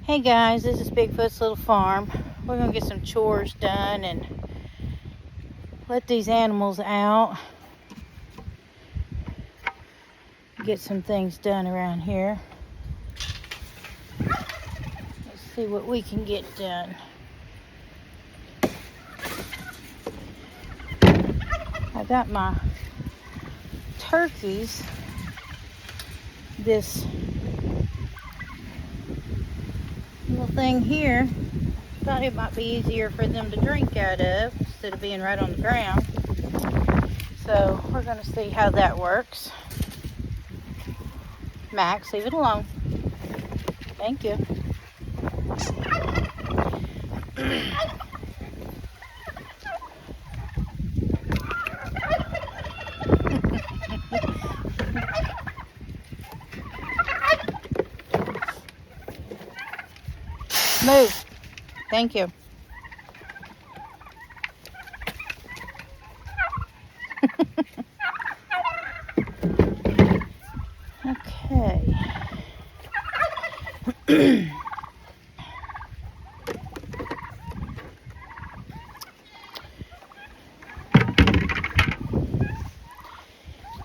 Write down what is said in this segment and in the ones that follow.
Hey guys, this is Bigfoot's Little Farm. We're gonna get some chores done and let these animals out. Get some things done around here. Let's see what we can get done. I got my turkeys this little thing here. Thought it might be easier for them to drink out of instead of being right on the ground. So we're going to see how that works. Max, leave it alone. Thank you. Move. Thank you. Okay.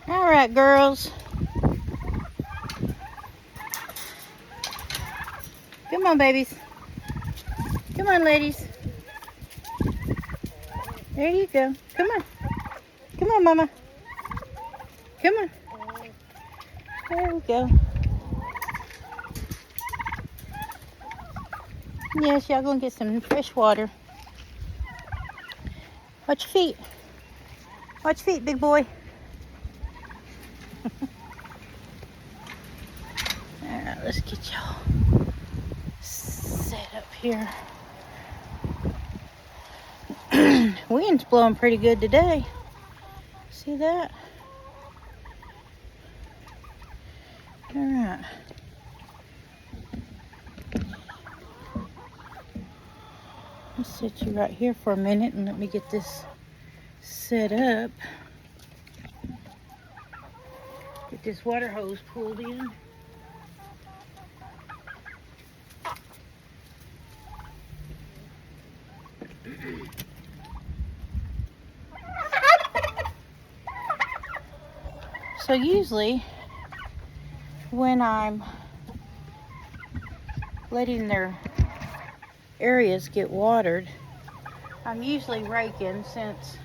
All right, girls. Come on, babies. Come on, ladies. There you go. Come on. Come on, Mama. Come on. There we go. Yes, y'all gonna get some fresh water. Watch your feet. Watch your feet, big boy. Alright, let's get y'all set up here. Wind's blowing pretty good today. See that? Alright. I'll set you right here for a minute and let me get this set up. Get this water hose pulled in. So usually when I'm letting their areas get watered, I'm usually raking since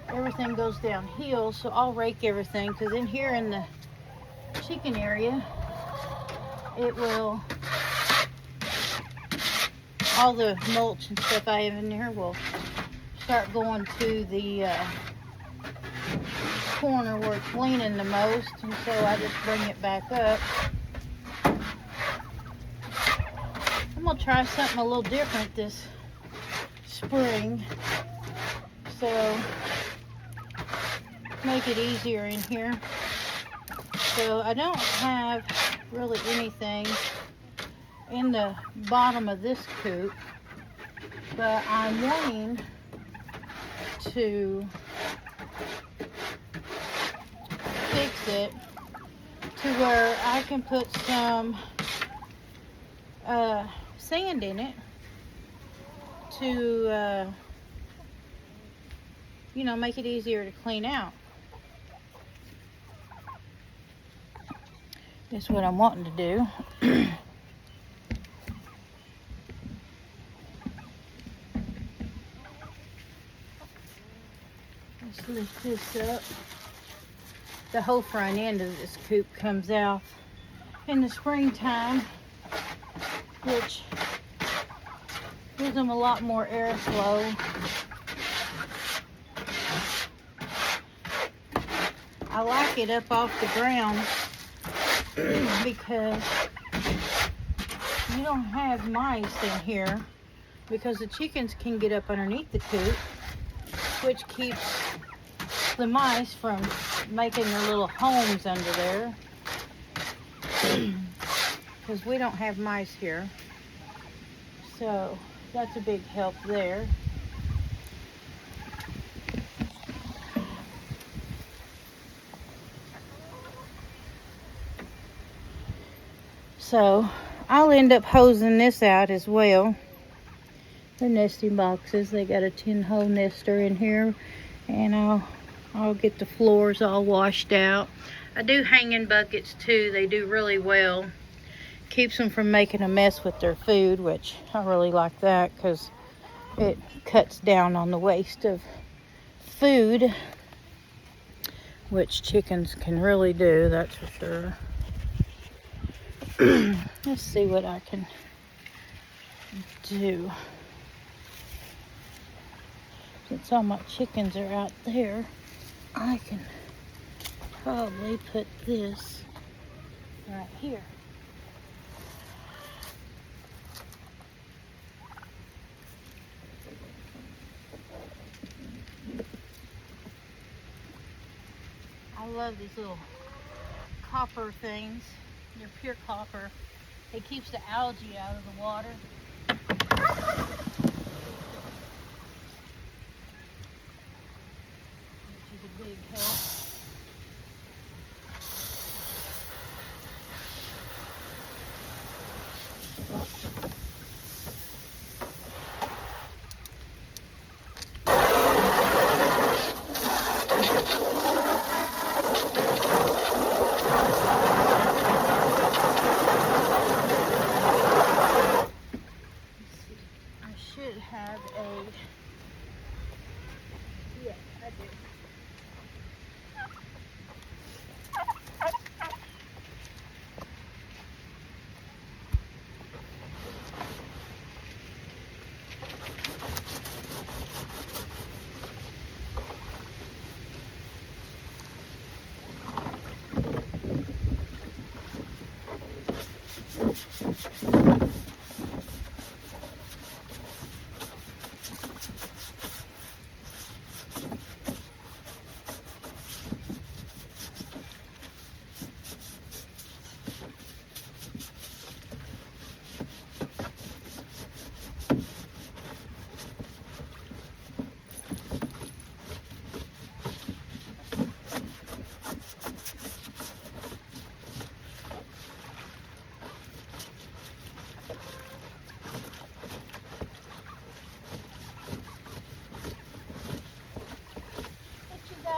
everything goes downhill, so I'll rake everything because in here in the chicken area it will, all the mulch and stuff I have in there will start going to the corner where it's leaning the most, and so I just bring it back up. I'm gonna try something a little different this spring, so make it easier in here. So I don't have really anything in the bottom of this coop, but I'm wanting to fix it to where I can put some sand in it to you know, make it easier to clean out. That's what I'm wanting to do. Let's lift this up. The whole front end of this coop comes out in the springtime, which gives them a lot more airflow. I like it up off the ground because you don't have mice in here, because the chickens can get up underneath the coop, which keeps the mice from making their little homes under there, because we don't have mice here, so that's a big help there. So I'll end up hosing this out as well. The nesting boxes, they got a 10-hole nester in here, and I'll get the floors all washed out. I do hanging buckets too. They do really well. Keeps them from making a mess with their food, which I really like that because it cuts down on the waste of food, which chickens can really do, that's for sure. Let's see what I can do. Since all my chickens are out there, I can probably put this right here. I love these little copper things. They're pure copper. It keeps the algae out of the water. Which is a big help. Have a, yeah, I do.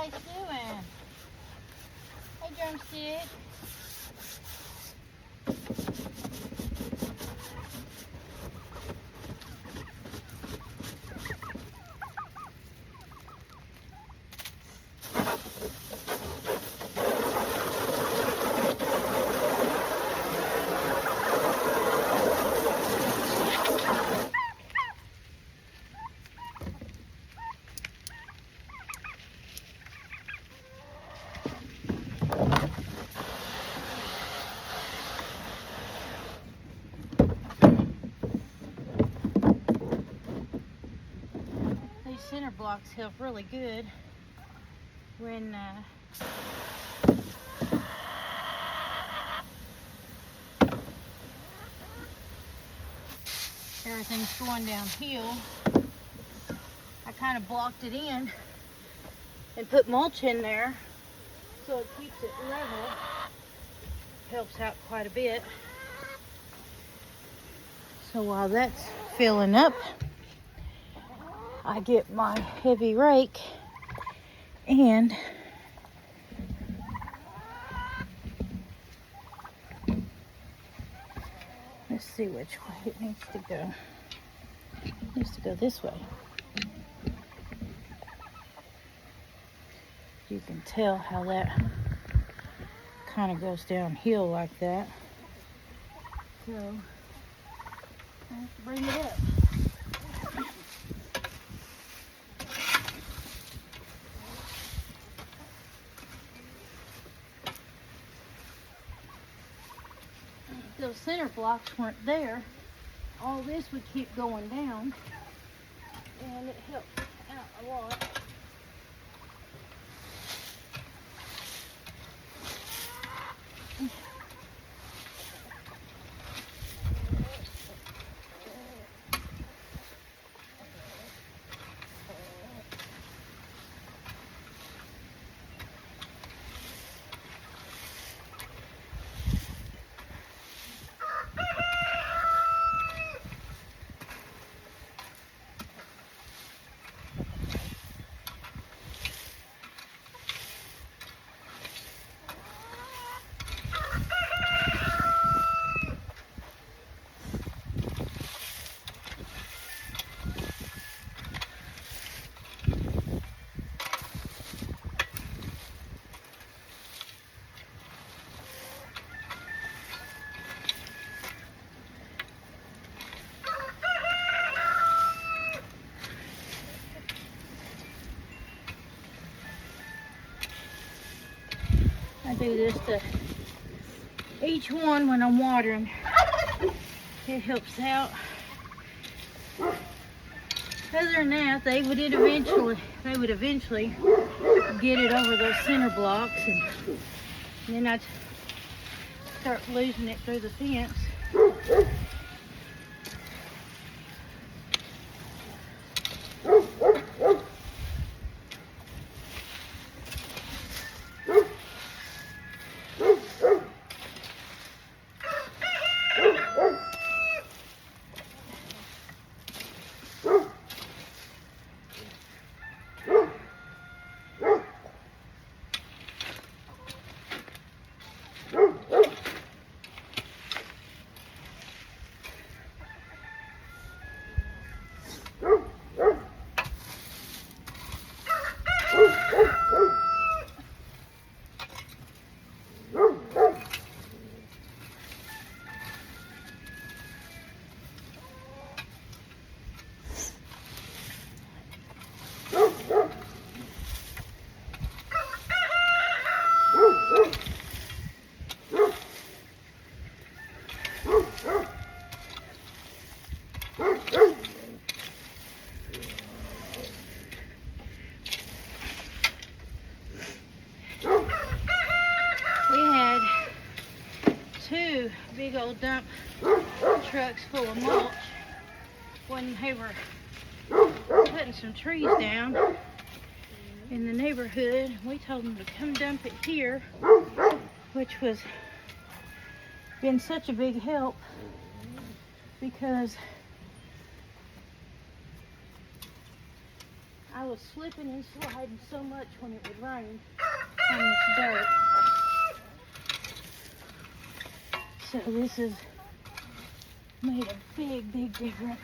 Doing? Hey, Drumstick. Center blocks help really good when everything's going downhill. I kind of blocked it in and put mulch in there so it keeps it level. Helps out quite a bit. So while that's filling up, I get my heavy rake and let's see which way it needs to go. It needs to go this way. You can tell how that kind of goes downhill like that. So I have to bring it up. If those center blocks weren't there, all this would keep going down, and it helps out a lot. just each one when I'm watering. It helps out. Other than that, they would eventually get it over those center blocks, and then I'd start losing it through the fence. Big old dump trucks full of mulch when they were putting some trees down in the neighborhood. We told them to come dump it here, which was been such a big help because I was slipping and sliding so much when it would rain on this dirt. So this has made a big, big difference.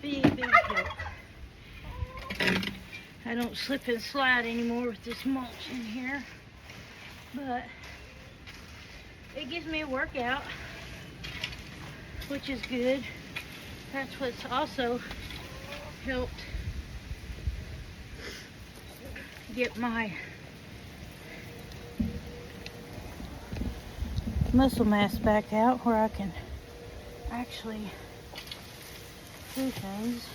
Big, big help. I don't slip and slide anymore with this mulch in here, but it gives me a workout, which is good. That's what's also helped get my muscle mass back out where I can actually do things.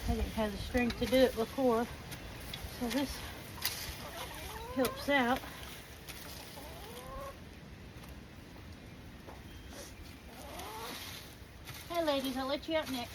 I didn't have the strength to do it before, so this helps out. Hey ladies, I'll let you out next.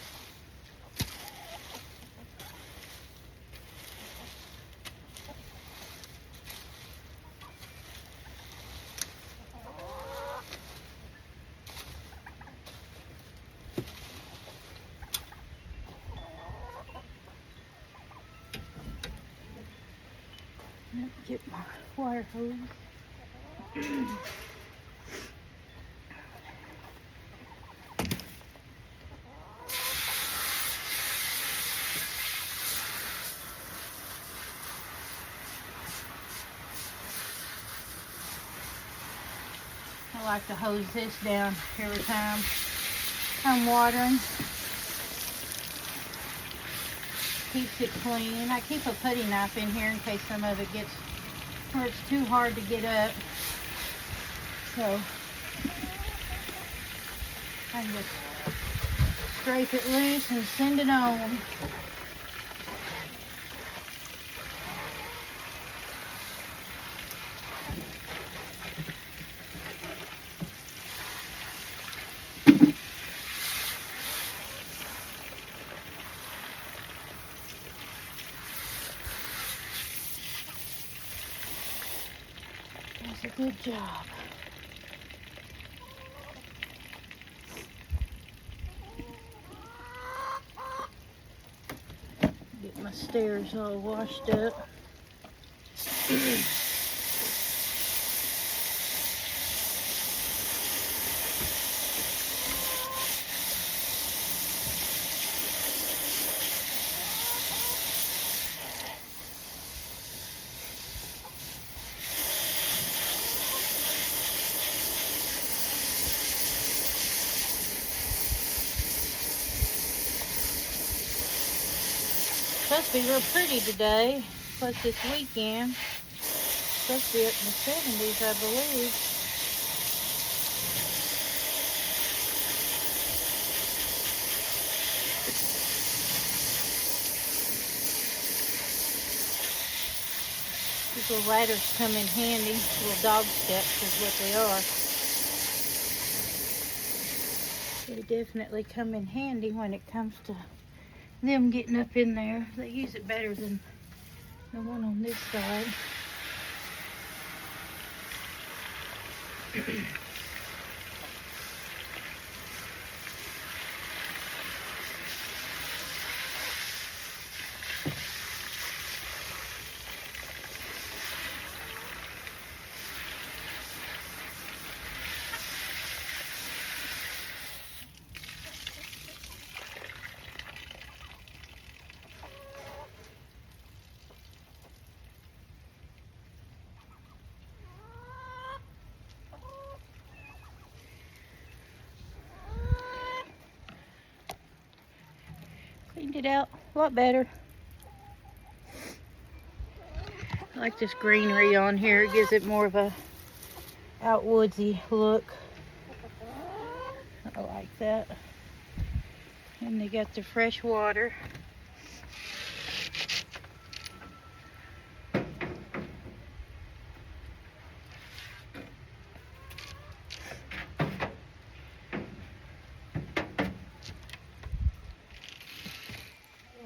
Let me get my wire hose. like to hose this down every time I'm watering. Keeps it clean. I keep a putty knife in here in case some of it gets where it's too hard to get up. So I can just scrape it loose and send it on. That's a good job. Get my stairs all washed up. Supposed to be real pretty today, plus this weekend. Supposed to be up in the 70s, I believe. These little ladders come in handy. Little dog steps is what they are. They definitely come in handy when it comes to them getting up in there. They use it better than the one on this side. Cleaned it out a lot better. I like this greenery on here. It gives it more of a outwoodsy look. I like that. And they got the fresh water.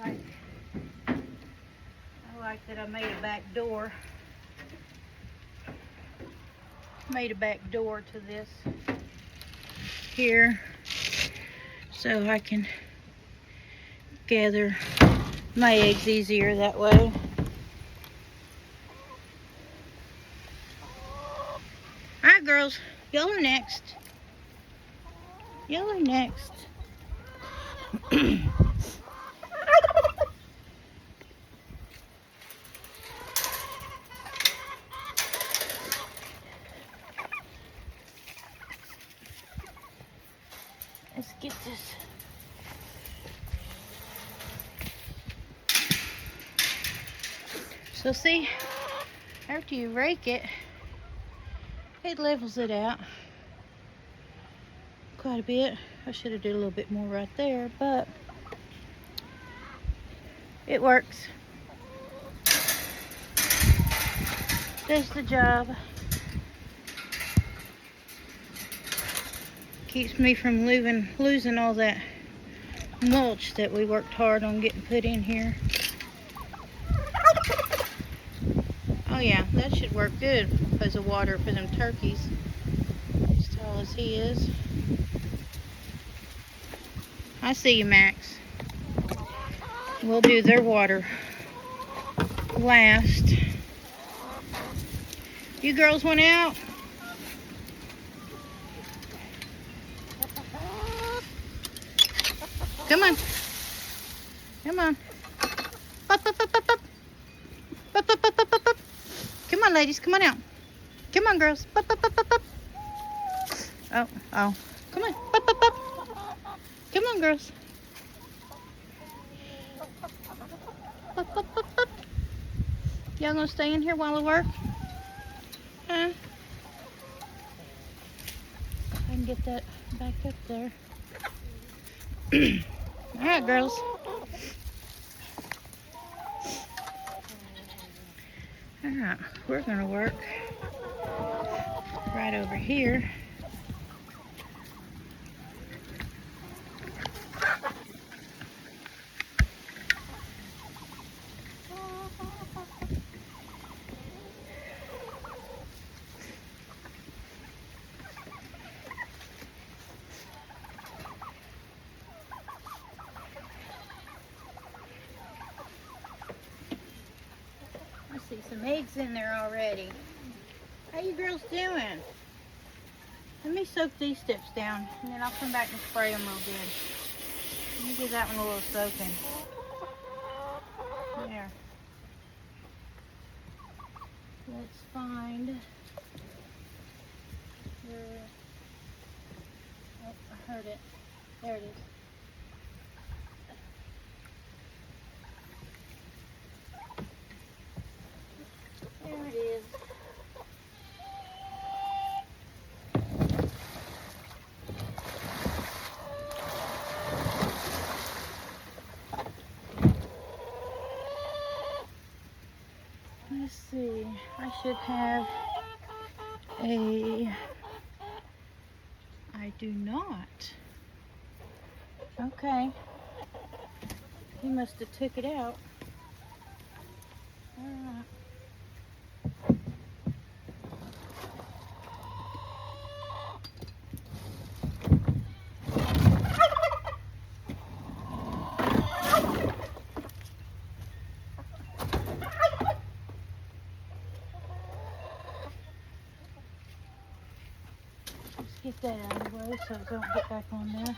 I like that I made a back door. Made a back door to this here so I can gather my eggs easier that way. Alright girls, y'all are next. Y'all are next. Let's get this. So see, after you rake it, it levels it out quite a bit. I should have did a little bit more right there, but it works. Does the job. Keeps me from losing all that mulch that we worked hard on getting put in here. Oh yeah, that should work good as a water for them turkeys. As tall as he is. I see you, Max. We'll do their water last. You girls went out? Come on. Come on. Bup, bup, bup, bup, bup. Bup, bup, bup, bup, bup, bup. Come on, ladies. Come on out. Come on, girls. Bup, bup, bup, bup, bup. Oh, oh. Come on. Up, up, up. Come on, girls. Up, up, up, up. Y'all gonna stay in here while I work? Huh? I can get that back up there. All right, girls. All right, we're gonna work right over here. I see some eggs in there already. How you girls doing? Let me soak these steps down, and then I'll come back and spray them real good. Let me give that one a little soaking. There. Let's find your... Oh, I heard it. There it is. There it is. Let's see. I should have a... I do not. Okay. He must have took it out. All right. Let's get that out of the way so it don't get back on there.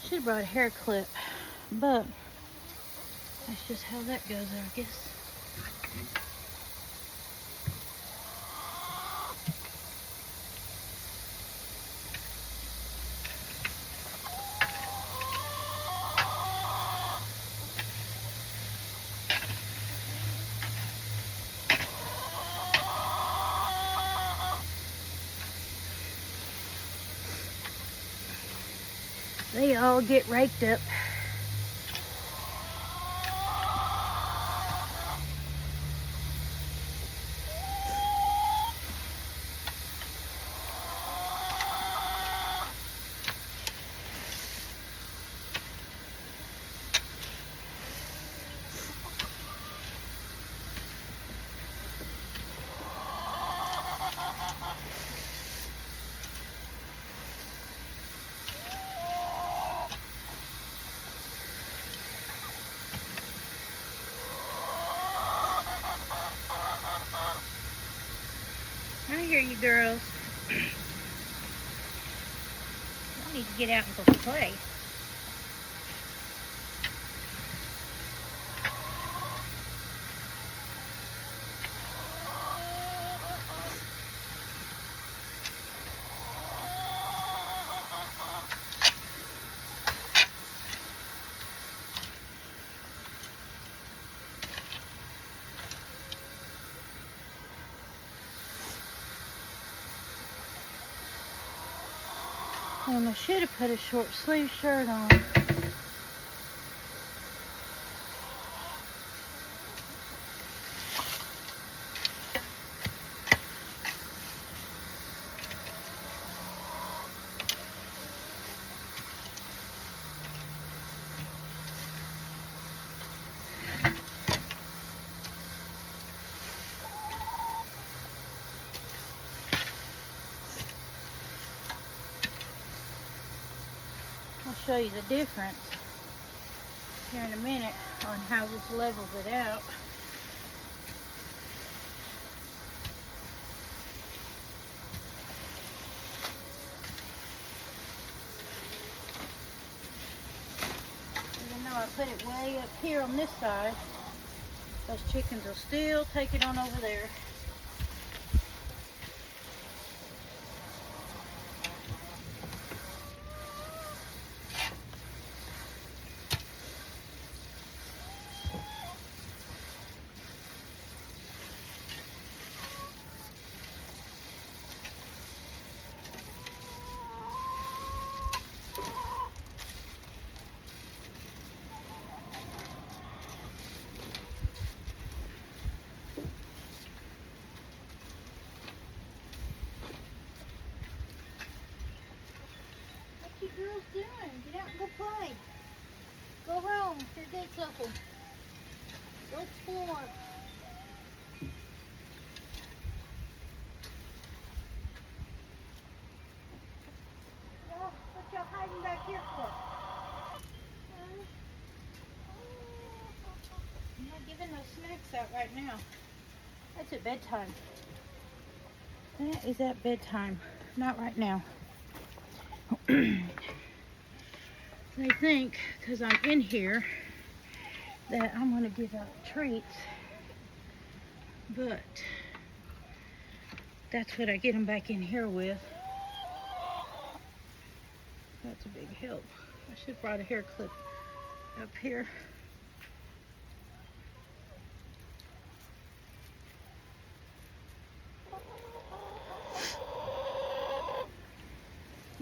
Should have brought a hair clip, but that's just how that goes, I guess. They all get raked up. I hear you girls. I need to get out and go play. And I should have put a short sleeve shirt on. I'll show you the difference here in a minute on how this levels it out. Even though I put it way up here on this side, those chickens will still take it on over there. What you girls doing? Get out and go play. Go home. Your gate's open. Go explore. What y'all hiding back here for? I'm not giving those snacks out right now. That's at bedtime. That is at bedtime. Not right now. They think, because I'm in here, that I'm going to give out treats. But that's what I get them back in here with. That's a big help. I should have brought a hair clip up here.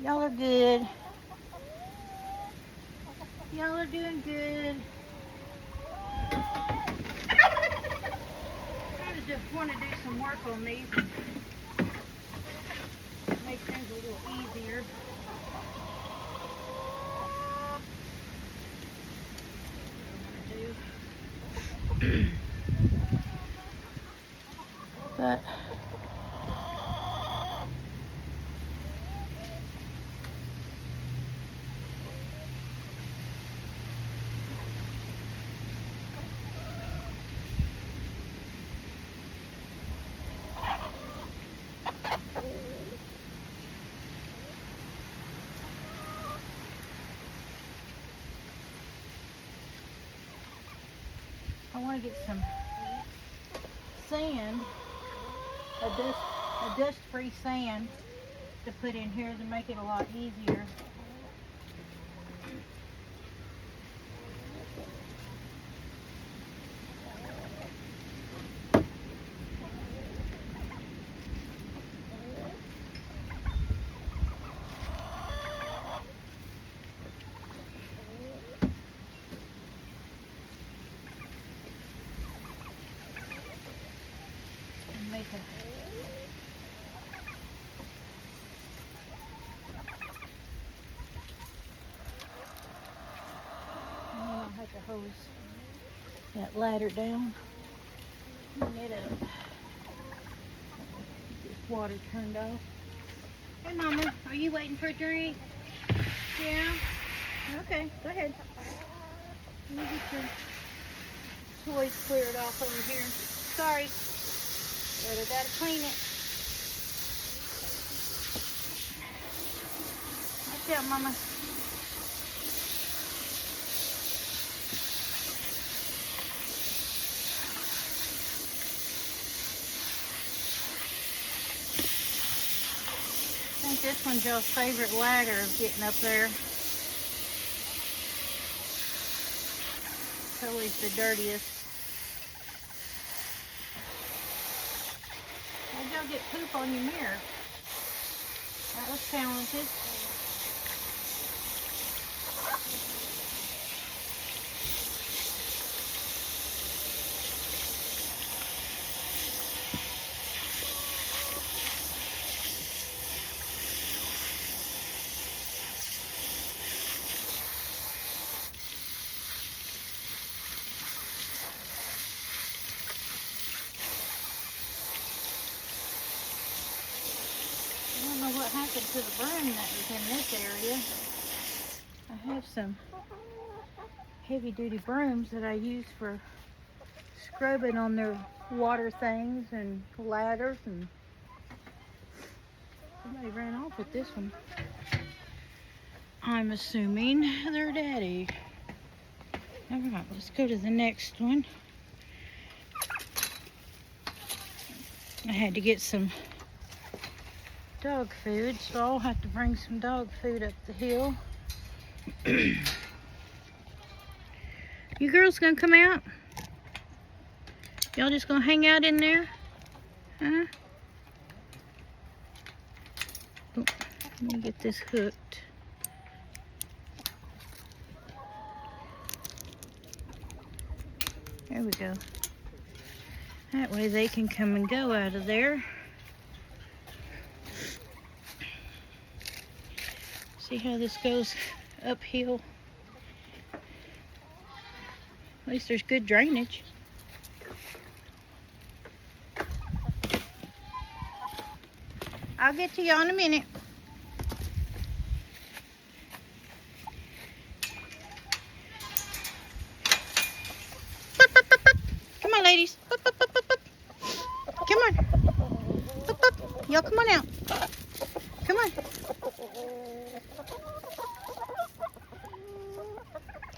Y'all are good. Y'all are doing good. I just want to do some work on these and make things a little easier. But I want to get some sand, a dust-free sand to put in here to make it a lot easier. Make a and then I'll have to hose that ladder down. Clean it up. Get this water turned off. Hey Mama, are you waiting for a drink? Yeah? Okay, go ahead. Let me get your toys cleared off over here. Sorry. But I gotta clean it. Watch out, Mama. I think this one's y'all's favorite ladder of getting up there. It's always the dirtiest. How'd y'all get poop on your mirror? That was talented. know what happened to the broom that was in this area. I have some heavy duty brooms that I use for scrubbing on their water things and ladders, and somebody ran off with this one. I'm assuming their daddy. Alright, let's go to the next one. I had to get some dog food, so I'll have to bring some dog food up the hill. You girls gonna come out? Y'all just gonna hang out in there? Huh? Oh, let me get this hooked. There we go. That way they can come and go out of there. See how this goes uphill? At least there's good drainage. I'll get to y'all in a minute. Come on, ladies. Come on. Y'all come on out. Come on.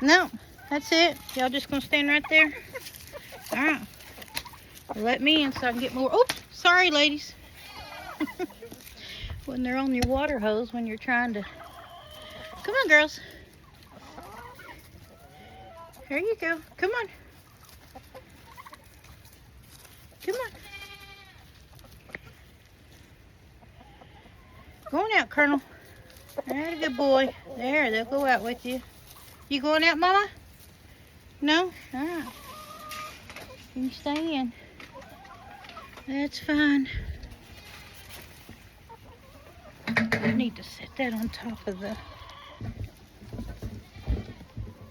No, that's it. Y'all just gonna stand right there? Alright. Let me in so I can get more. Oops, sorry, ladies. When they're on your water hose when you're trying to. Come on, girls. Here you go. Come on. Come on. Going out, Colonel. That's a good boy. There, they'll go out with you. You going out, Mama? No? Alright. You can stay in. That's fine. I need to set that on top of the...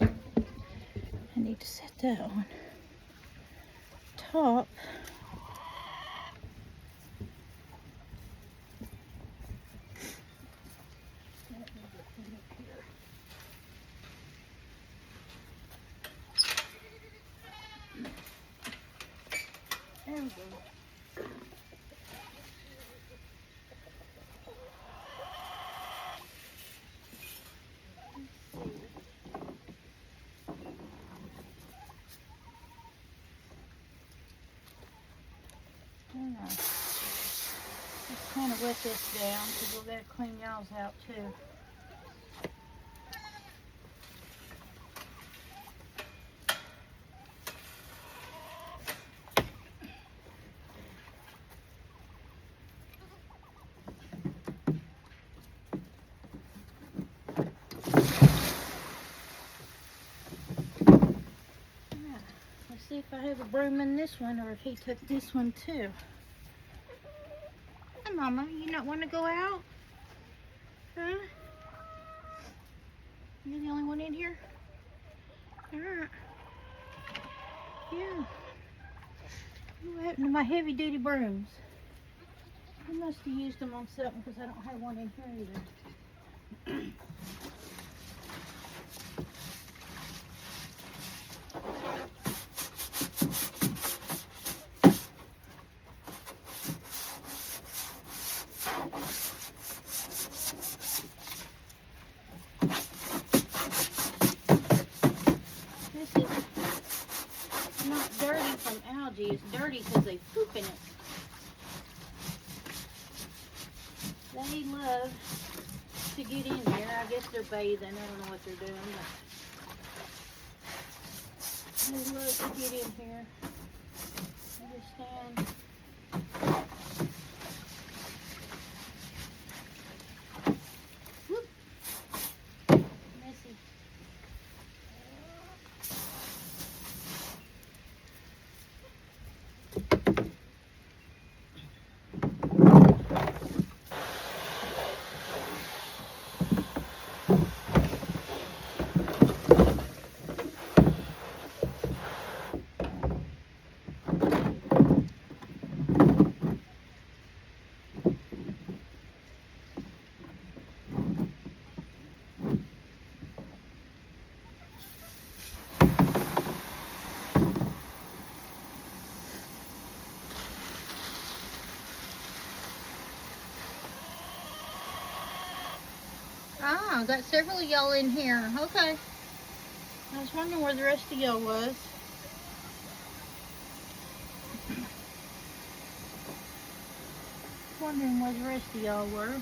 I need to set that on top. There we go. Let's kind of wet this down because we'll gotta clean y'all's out too. Let's see if I have a broom in this one or if he took this one too. Hi, Mama, you not want to go out? Huh? You're the only one in here? Alright. Yeah. What happened to my heavy duty brooms? I must have used them on something because I don't have one in here either. It's dirty because they poop in it. They love to get in there. I guess they're bathing. I don't know what they're doing, but they love to get in here. They just stand. Whoop. Messy. I've got several of y'all in here. Okay. I was wondering where the rest of y'all was. Wondering where the rest of y'all were.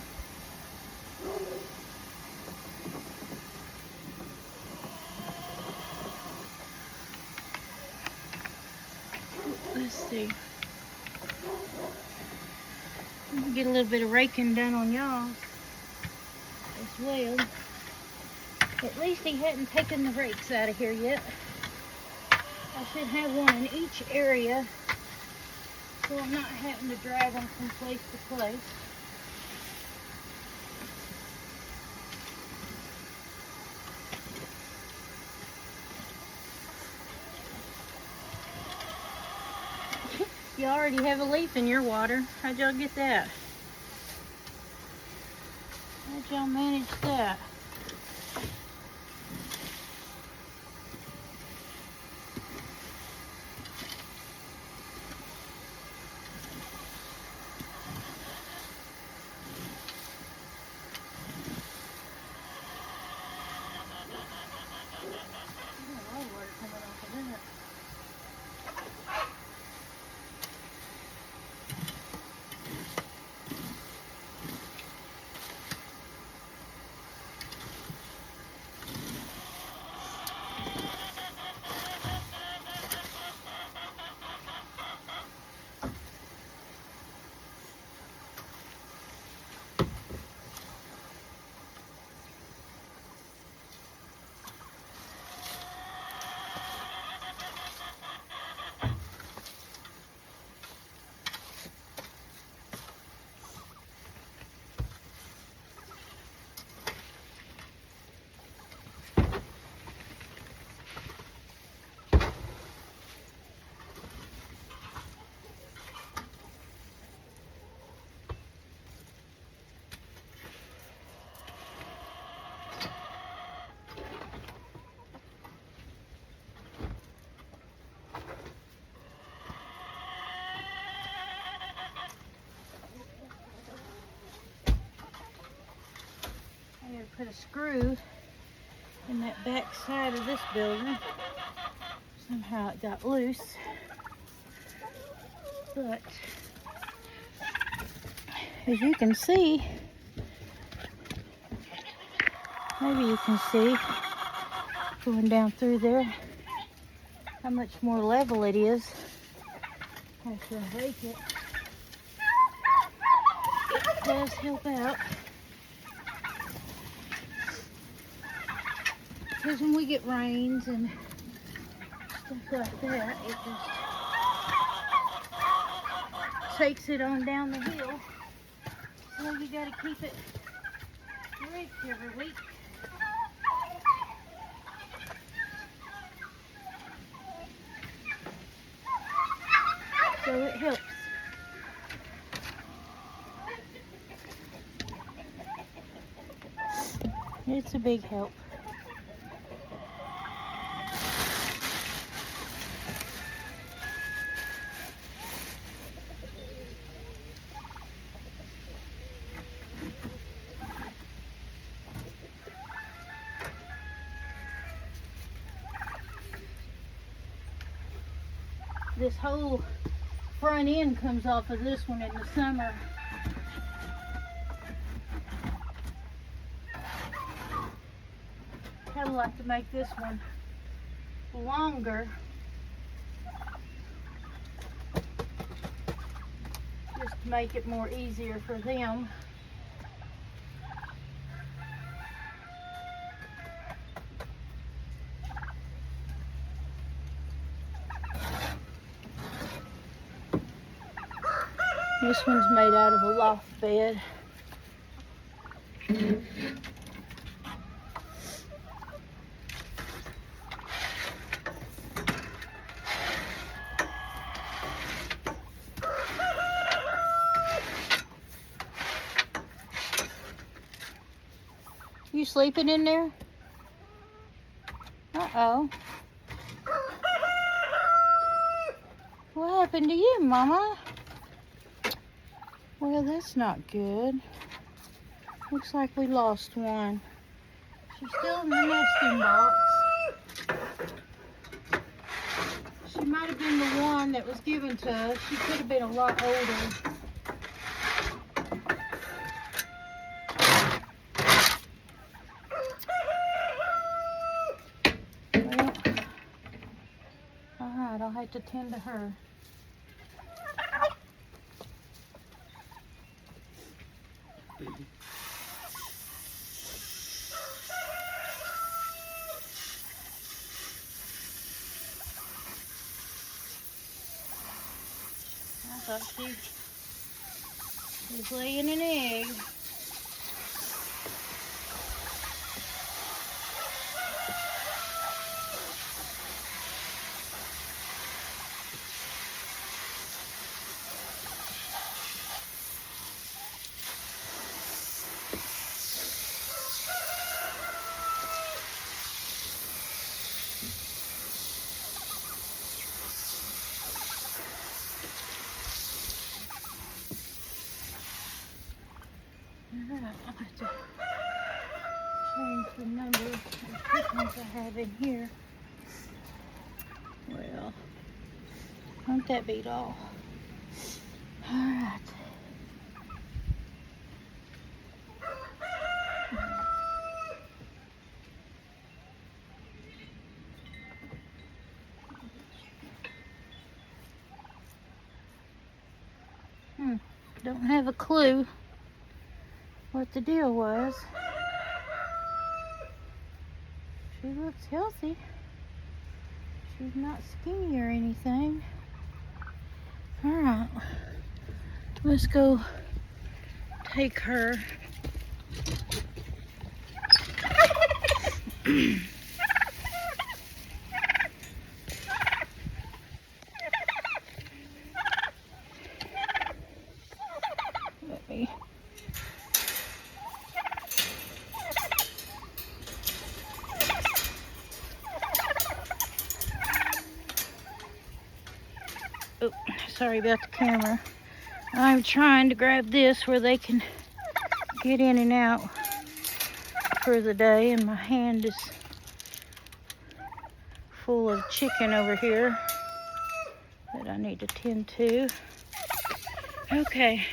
Let's see. Get a little bit of raking done on y'all as well. At least he hadn't taken the rakes out of here yet. I should have one in each area so I'm not having to drag them from place to place. You already have a leaf in your water. How'd y'all get that? How'd y'all manage that? I gotta put a screw in that back side of this building. Somehow it got loose. But as you can see, maybe you can see going down through there how much more level it is after I rake it. It does help out. Because when we get rains and stuff like that, it just takes it on down the hill. So you gotta keep it raked every week. So it helps. It's a big help. This whole front end comes off of this one in the summer. Kind of like to make this one longer, just to make it more easier for them. This one's made out of a loft bed. You sleeping in there? Uh-oh. What happened to you, Mama? Well, that's not good. Looks like we lost one. She's still in the nesting box. She might have been the one that was given to us. She could have been a lot older. Well, alright, I'll have to tend to her. I thought she was laying an egg. Alright, I'll have to change the number of chickens I have in here. Well, won't that beat all? Alright. Don't have a clue what the deal was. She looks healthy. She's not skinny or anything. Alright, let's go take her. Let me. Oh, sorry about the camera. I'm trying to grab this where they can get in and out for the day, and my hand is full of chicken over here that I need to tend to. Okay.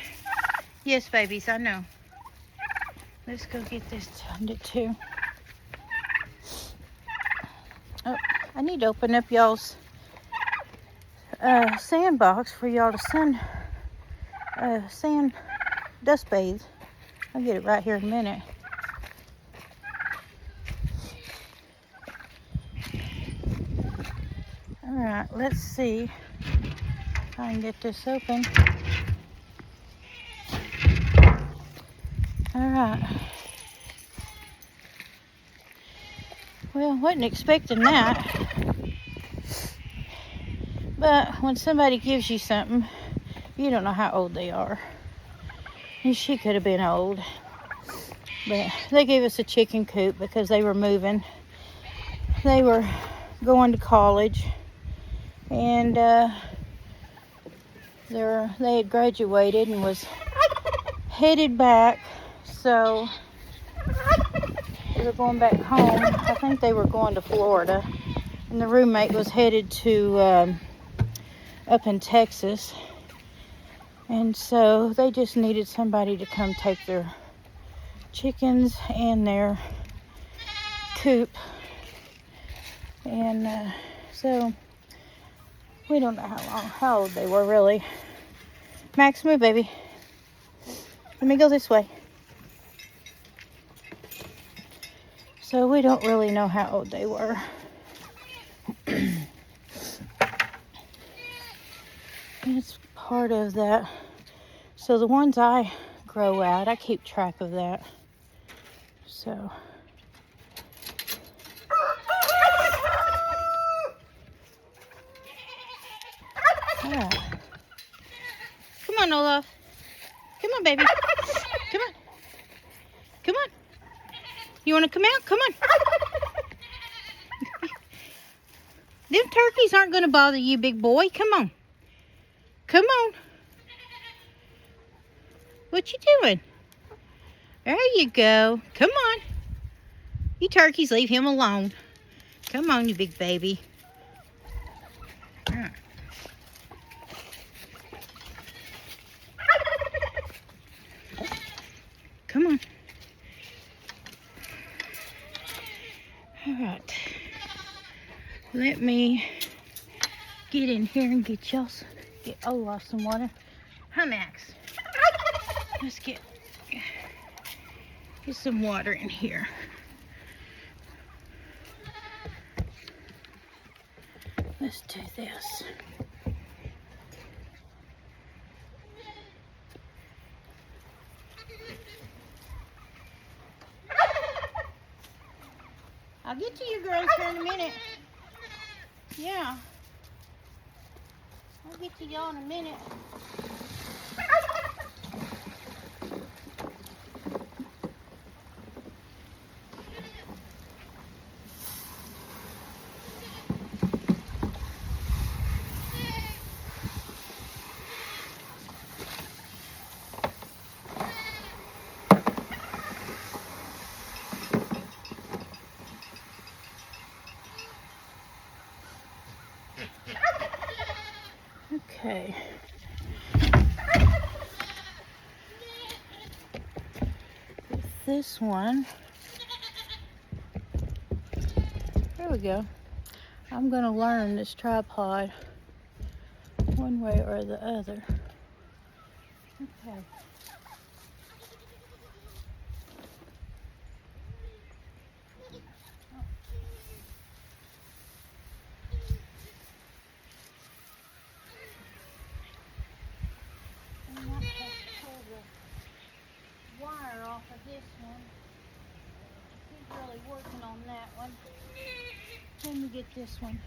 Yes, babies, I know. Let's go get this tended to. Oh, I need to open up y'all's sandbox for y'all to sand dust bathe. I'll get it right here in a minute. Alright, let's see if I can get this open. Alright. Well, wasn't expecting that. But when somebody gives you something, you don't know how old they are. And she could have been old. But they gave us a chicken coop because they were moving. They were going to college. And they had graduated and was headed back. So they were going back home. I think they were going to Florida. And the roommate was headed to up in Texas. And so they just needed somebody to come take their chickens and their coop. And so we don't know how old they were really. Max, move, baby. Let me go this way. So we don't really know how old they were. It's part of that. So the ones I grow out, I keep track of that. So. Yeah. Come on, Olaf. Come on, baby. Come on. Come on. You want to come out? Come on. Them turkeys aren't going to bother you, big boy. Come on. Come on. What you doing? There you go. Come on. You turkeys, leave him alone. Come on, you big baby. Come on. All right. Let me get in here and get y'all some water. Hi, Max. Let's get some water in here. Let's do this. I'll get to you girls here in a minute. Yeah. I'll get to y'all in a minute. Okay. This one. There we go. I'm going to learn this tripod one way or the other. Okay. I might have to pull the wire off of this one. He's really working on that one. Let me get this one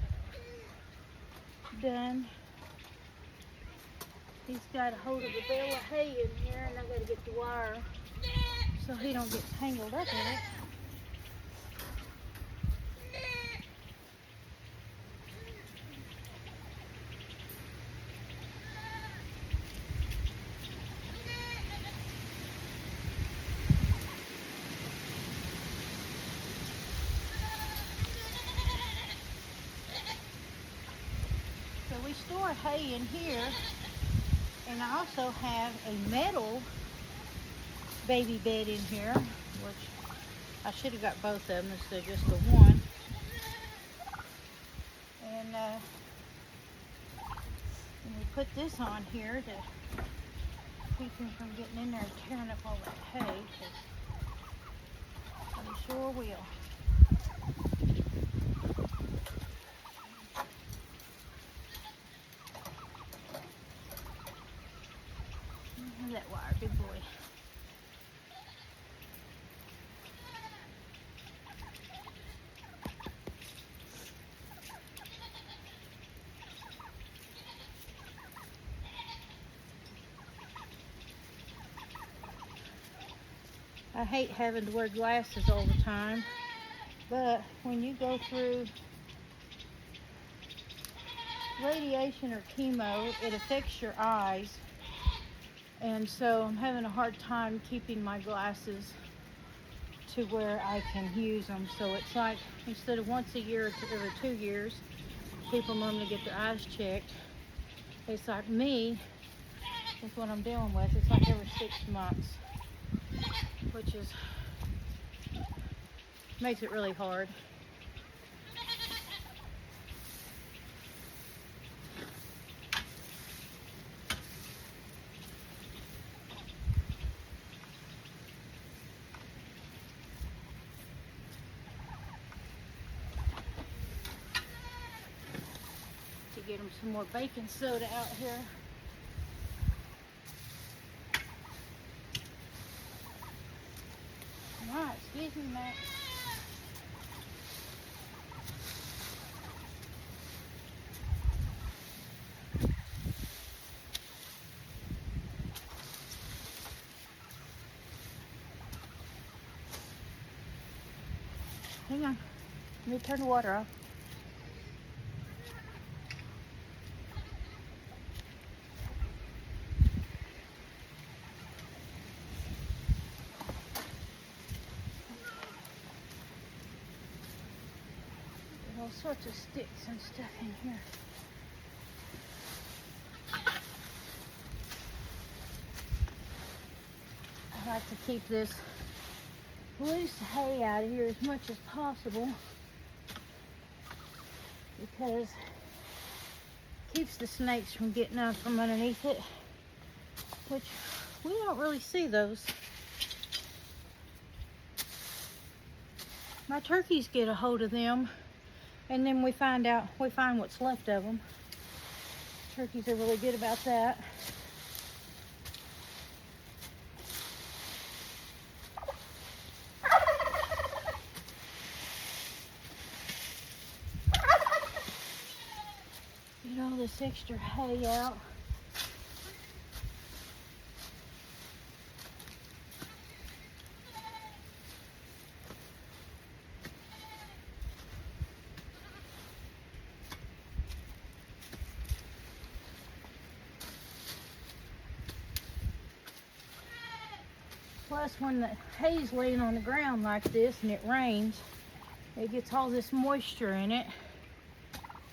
done. He's got a hold of the bale of hay in here, and I got to get the wire so he don't get tangled up in it. So we store hay in here, and I also have a metal baby bed in here, which I should have got both of them instead of just the one. And we put this on here to keep him from getting in there and tearing up all that hay. I'm sure will. That wire, big boy. I hate having to wear glasses all the time, but when you go through radiation or chemo, it affects your eyes. And so I'm having a hard time keeping my glasses to where I can use them. So it's like, instead of once a year or every 2 years, people normally get their eyes checked. It's like me, with what I'm dealing with, it's like every 6 months, which makes it really hard. Get them some more baking soda out here. Alright, excuse me, Max. Hang on. Let me turn the water off. all sorts of sticks and stuff in here. I like to keep this loose hay out of here as much as possible because it keeps the snakes from getting out from underneath it, which we don't really see those. My turkeys get a hold of them, and then we find what's left of them. Turkeys are really good about that. Get all this extra hay out. Plus, when the hay's laying on the ground like this and it rains, it gets all this moisture in it,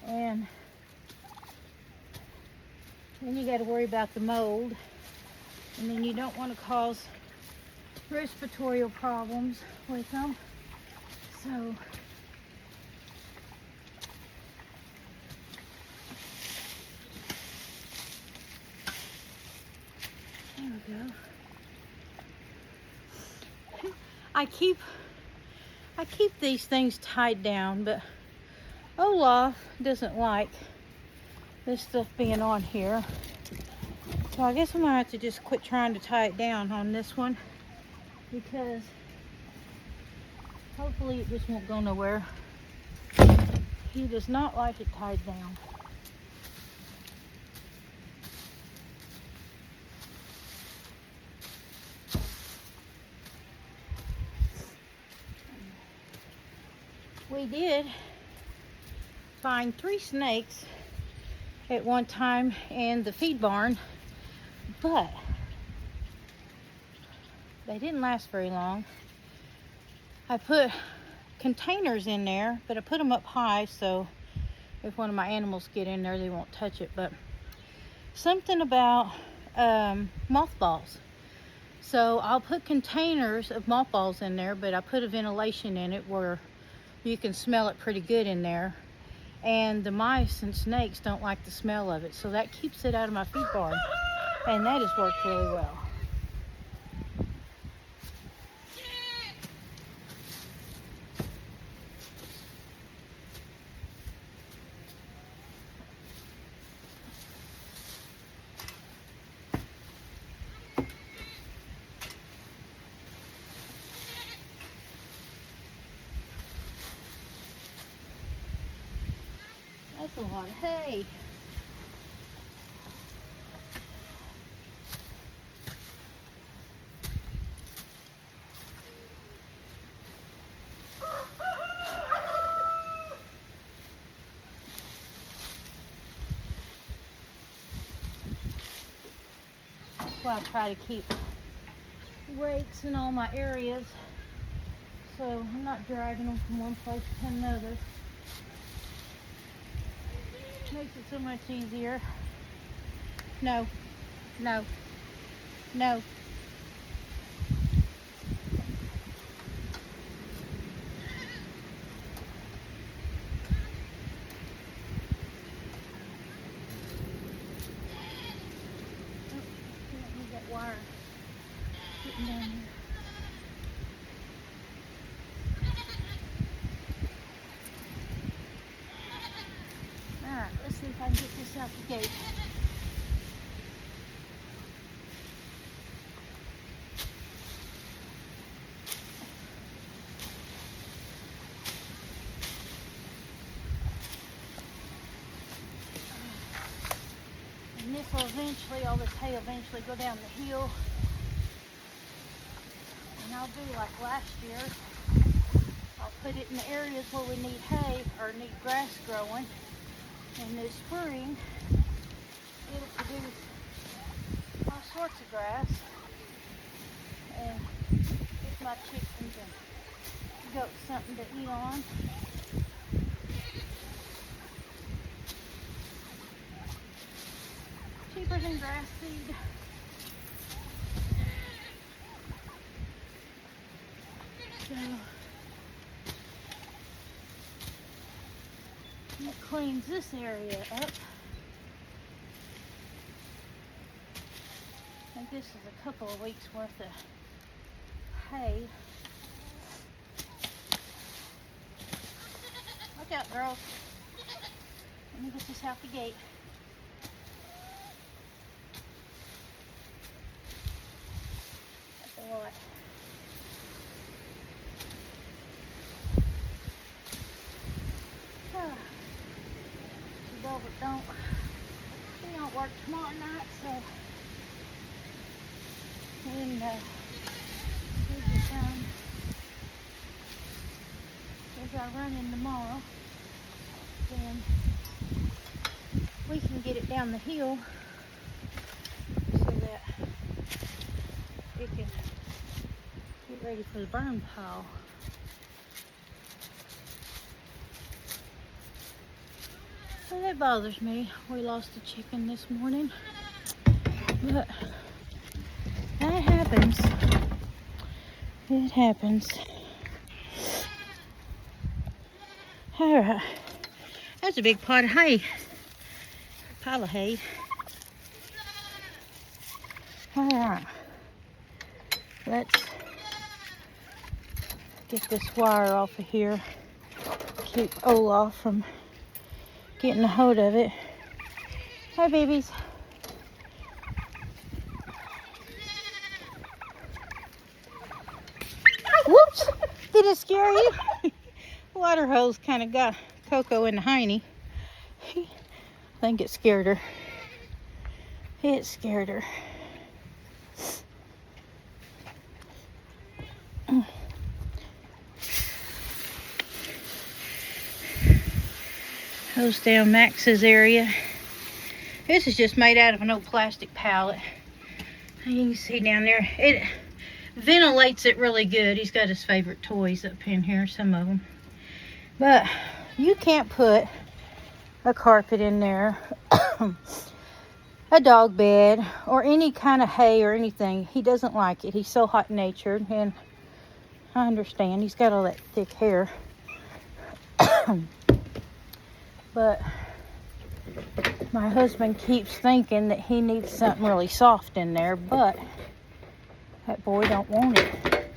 and then you got to worry about the mold, and then you don't want to cause respiratory problems with them. So there we go. I keep these things tied down, but Olaf doesn't like this stuff being on here. So I guess I'm gonna have to just quit trying to tie it down on this one, because hopefully it just won't go nowhere. He does not like it tied down. We did find 3 snakes at one time in the feed barn, but they didn't last very long. I put containers in there, but I put them up high so if one of my animals get in there, they won't touch it. But something about mothballs. So I'll put containers of mothballs in there, but I put a ventilation in it where you can smell it pretty good in there. And the mice and snakes don't like the smell of it, so that keeps it out of my feed barn, and that has worked really well. That's a lot of hay. That's why I try to keep rakes in all my areas, so I'm not dragging them from one place to another. Makes it so much easier. No, no, no. Need that wire getting down here. Alright, let's see if I can get this out the gate. And this will eventually, all this hay will eventually go down the hill. And I'll do like last year. I'll put it in the areas where we need hay or need grass growing. And this spring, it'll produce all sorts of grass, and give my chickens and goats something to eat on. and grass seed. So it cleans this area up. I think this is a couple of weeks worth of hay. Watch out, girls. Let me get this out the gate. That's a lot. Velvet we don't work tomorrow night, so when we get done with our running tomorrow, then we can get it down the hill so that it can get ready for the burn pile. So that bothers me. We lost a chicken this morning, but that happens. It happens. All right, that's a big pot of hay, pile of hay. All right, let's get this wire off of here. Keep Olaf from getting a hold of it. Hi, babies. Whoops! Did it scare you? Water hose kind of got Coco in the hiney. I think it scared her. It scared her. Hose down Max's area. This is just made out of an old plastic pallet. You can see down there, it ventilates it really good. He's got his favorite toys up in here, some of them. But you can't put a carpet in there, a dog bed, or any kind of hay or anything. He doesn't like it. He's so hot-natured, and I understand. He's got all that thick hair. But my husband keeps thinking that he needs something really soft in there, but that boy don't want it.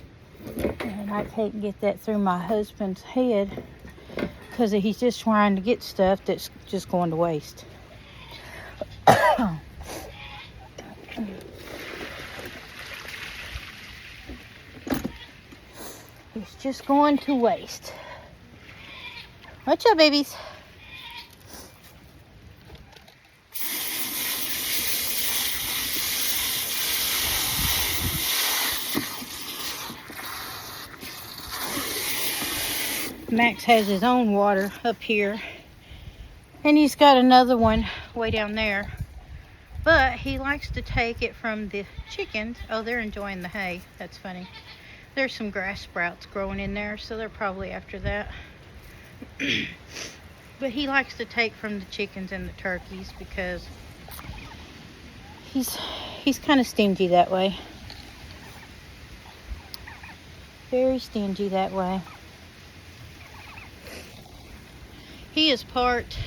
And I can't get that through my husband's head because he's just trying to get stuff that's just going to waste. It's just going to waste. Watch out, babies. Max has his own water up here, and he's got another one way down there, but he likes to take it from the chickens. Oh, they're enjoying the hay. That's funny. There's some grass sprouts growing in there, so they're probably after that. But he likes to take from the chickens and the turkeys because he's kind of stingy that way. Very stingy that way. He is part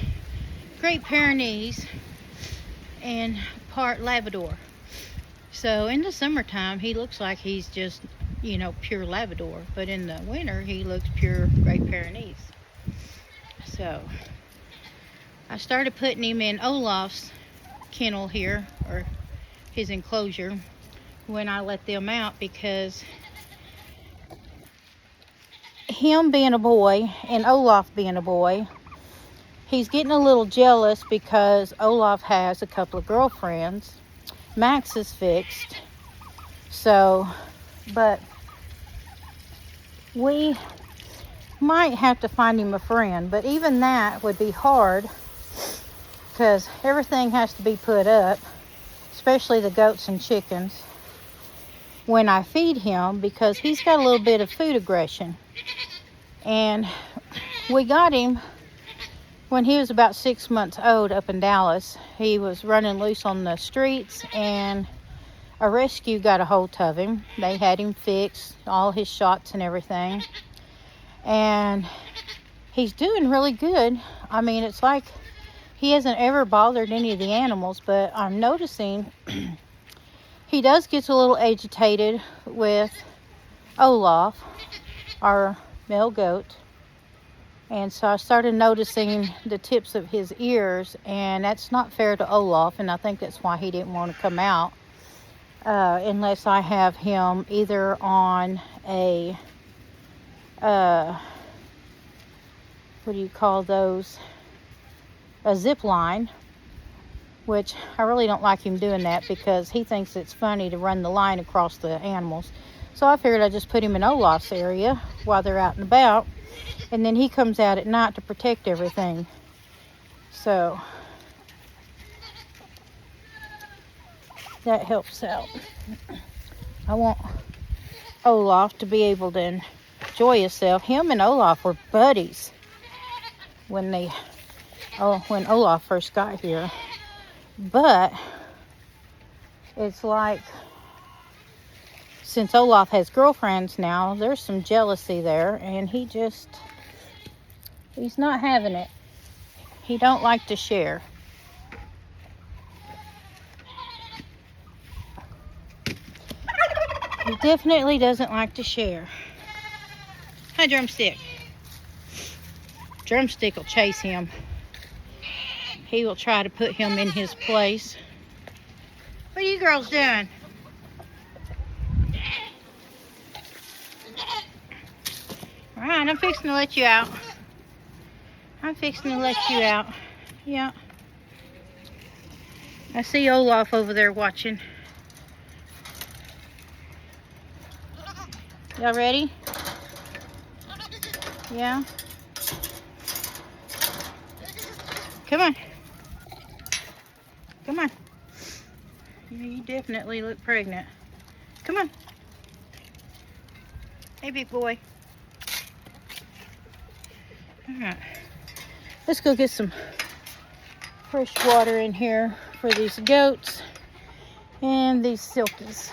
Great Pyrenees and part Labrador. So in the summertime, he looks like he's just, you know, pure Labrador. But in the winter, he looks pure Great Pyrenees. So I started putting him in Olaf's kennel here, or his enclosure, when I let them out, because him being a boy and Olaf being a boy, he's getting a little jealous because Olaf has a couple of girlfriends. Max is fixed. So, but we might have to find him a friend. But even that would be hard because everything has to be put up, especially the goats and chickens, when I feed him, because he's got a little bit of food aggression. And we got him when he was about 6 months old up in Dallas, he was running loose on the streets, and a rescue got a hold of him. They had him fixed, all his shots and everything. And he's doing really good. I mean, it's like he hasn't ever bothered any of the animals, but I'm noticing he does get a little agitated with Olaf, our male goat. And so I started noticing the tips of his ears, and that's not fair to Olaf, and I think that's why he didn't want to come out unless I have him either on a, what do you call those, a zip line, which I really don't like him doing that because he thinks it's funny to run the line across the animals. So I figured I'd just put him in Olaf's area while they're out and about, and then he comes out at night to protect everything. So that helps out. I want Olaf to be able to enjoy himself. Him and Olaf were buddies when Olaf first got here. But it's like, since Olaf has girlfriends now, there's some jealousy there, and he's not having it. He don't like to share. He definitely doesn't like to share. Hi, Drumstick. Drumstick will chase him. He will try to put him in his place. What are you girls doing? All right, I'm fixing to let you out. Yeah. I see Olaf over there watching. Y'all ready? Yeah? Come on. Come on. You definitely look pregnant. Come on. Hey, big boy. All right. Let's go get some fresh water in here for these goats and these silkies.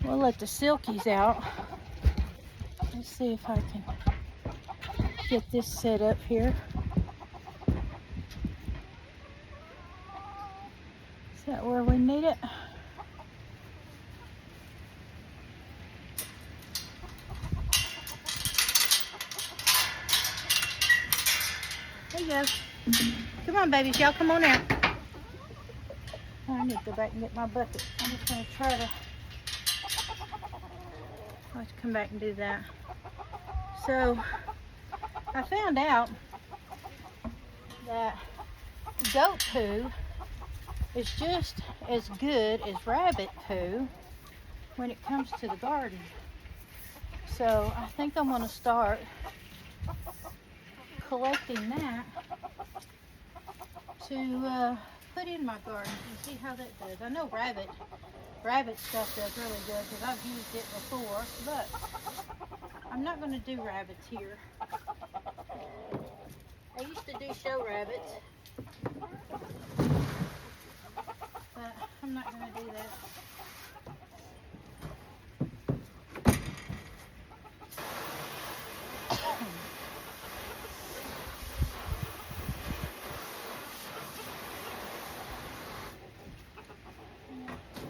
We'll let the silkies out. Let's see if I can get this set up here. Is that where we need it? There you go. Come on, babies. Y'all come on out. I need to go back and get my bucket. I'm just going to try to... I'll have to come back and do that. So, I found out that goat poo is just as good as rabbit poo when it comes to the garden. So, I think I'm going to start collecting that to put in my garden and see how that does. I know rabbit stuff does really good because I've used it before, but I'm not going to do rabbits here. I used to do show rabbits, but I'm not going to do that.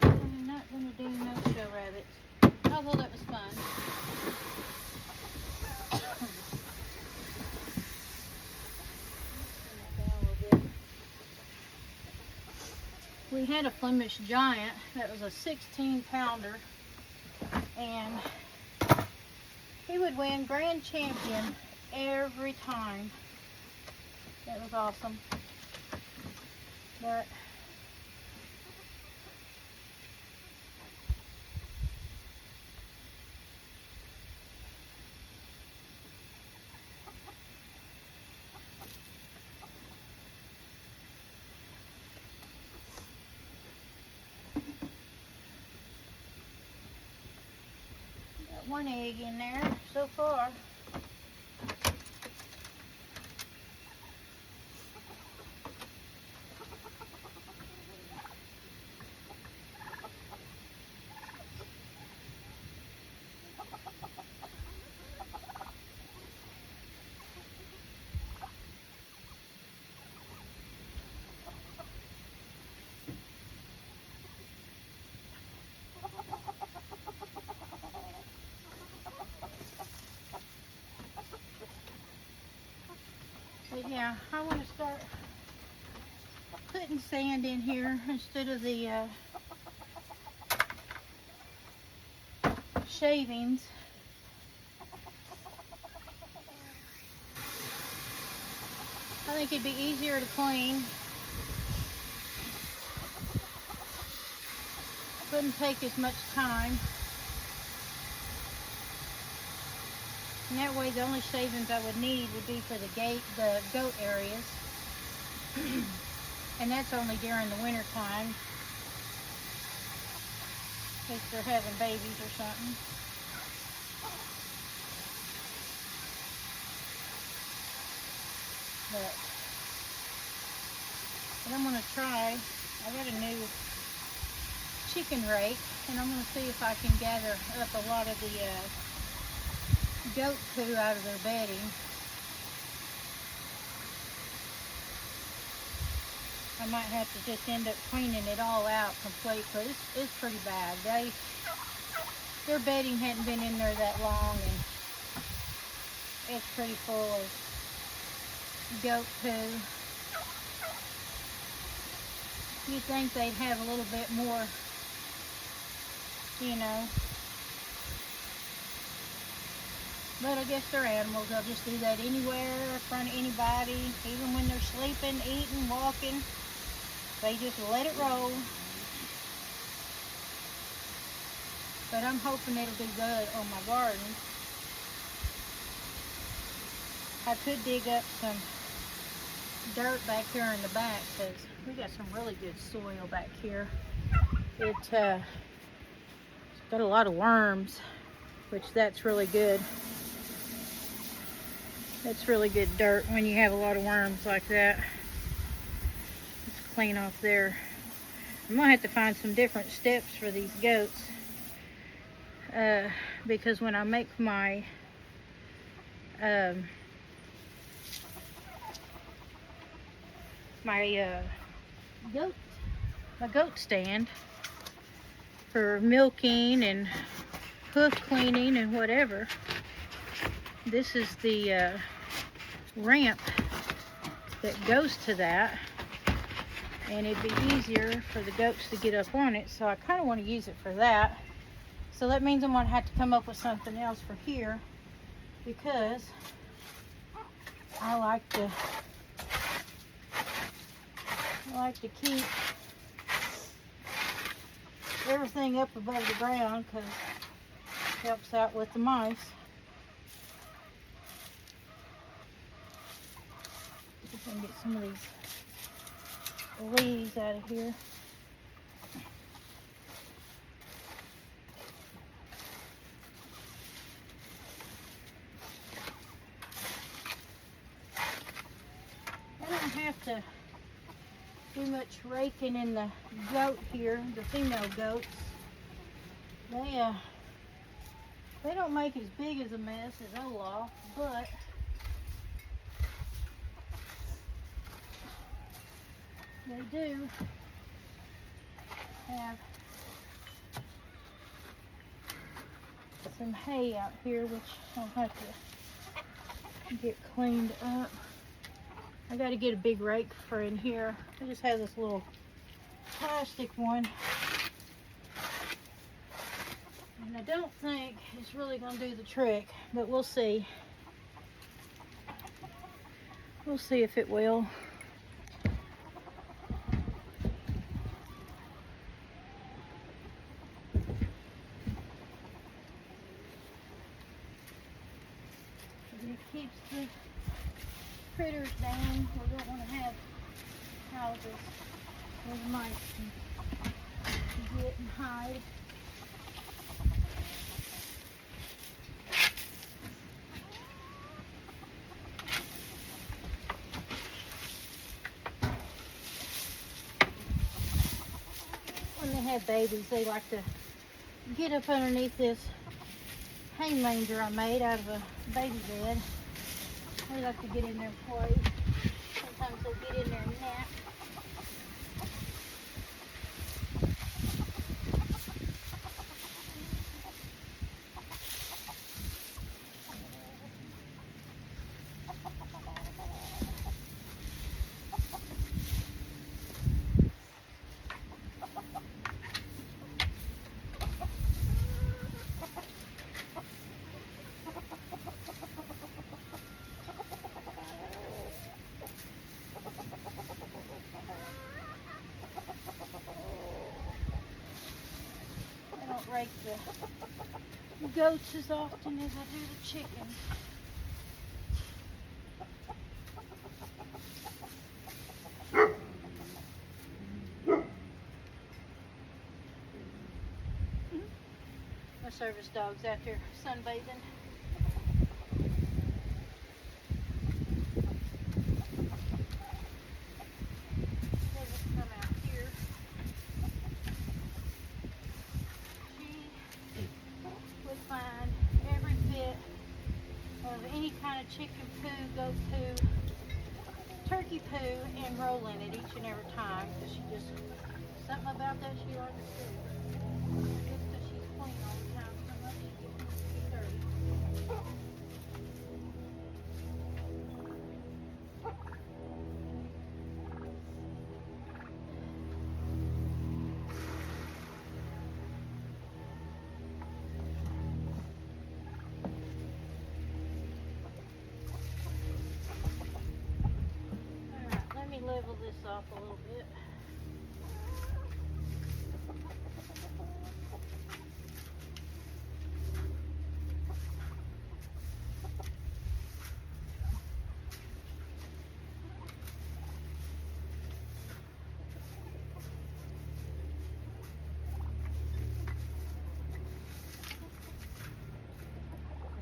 I'm not going to do no show rabbits, although that was fun. We had a Flemish Giant that was a 16-pounder, and he would win grand champion every time. That was awesome. But one egg in there so far. But yeah, I want to start putting sand in here instead of the shavings. I think it'd be easier to clean. Wouldn't take as much time. And that way the only shavings I would need would be for the goat areas. And that's only during the winter time. In case they're having babies or something. But I'm going to try. I got a new chicken rake, and I'm going to see if I can gather up a lot of the goat poo out of their bedding. I might have to just end up cleaning it all out completely. It's pretty bad. Their bedding hadn't been in there that long, and it's pretty full of goat poo. You'd think they'd have a little bit more, you know. But I guess they're animals. They'll just do that anywhere, in front of anybody, even when they're sleeping, eating, walking. They just let it roll. But I'm hoping it'll do good on my garden. I could dig up some dirt back here in the back because we got some really good soil back here. It's got a lot of worms, which that's really good. That's really good dirt when you have a lot of worms like that. Let's clean off there. I'm gonna have to find some different steps for these goats because when I make my goat stand for milking and hoof cleaning and whatever, this is the ramp that goes to that, and it'd be easier for the goats to get up on it, so I kind of want to use it for that. So that means I'm going to have to come up with something else for here, because I like to keep everything up above the ground because it helps out with the mice. See if I can get some of these leaves out of here. I don't have to do much raking in the goat here, the female goats. They don't make as big as a mess as Olaf, but they do have some hay out here, which I'll have to get cleaned up. I got to get a big rake for in here. I just have this little plastic one, and I don't think it's really going to do the trick, but we'll see. We'll see if it will. It keeps the critters down. We don't want to have houses where the mice can get and hide. when they have babies, they like to get up underneath this hay manger I made out of a baby bed. They like to get in there and play. Sometimes they'll get in there and nap. I don't rake the goats as often as I do the chickens. My service dog's out here sunbathing. They just come out here. She would find every bit of any kind of chicken poo, goat poo, turkey poo, and roll in it each and every time. Because she just, something about that she likes to do. Just because she's clean all the time, so much she gets to be dirty. Alright, let me level this off a little bit.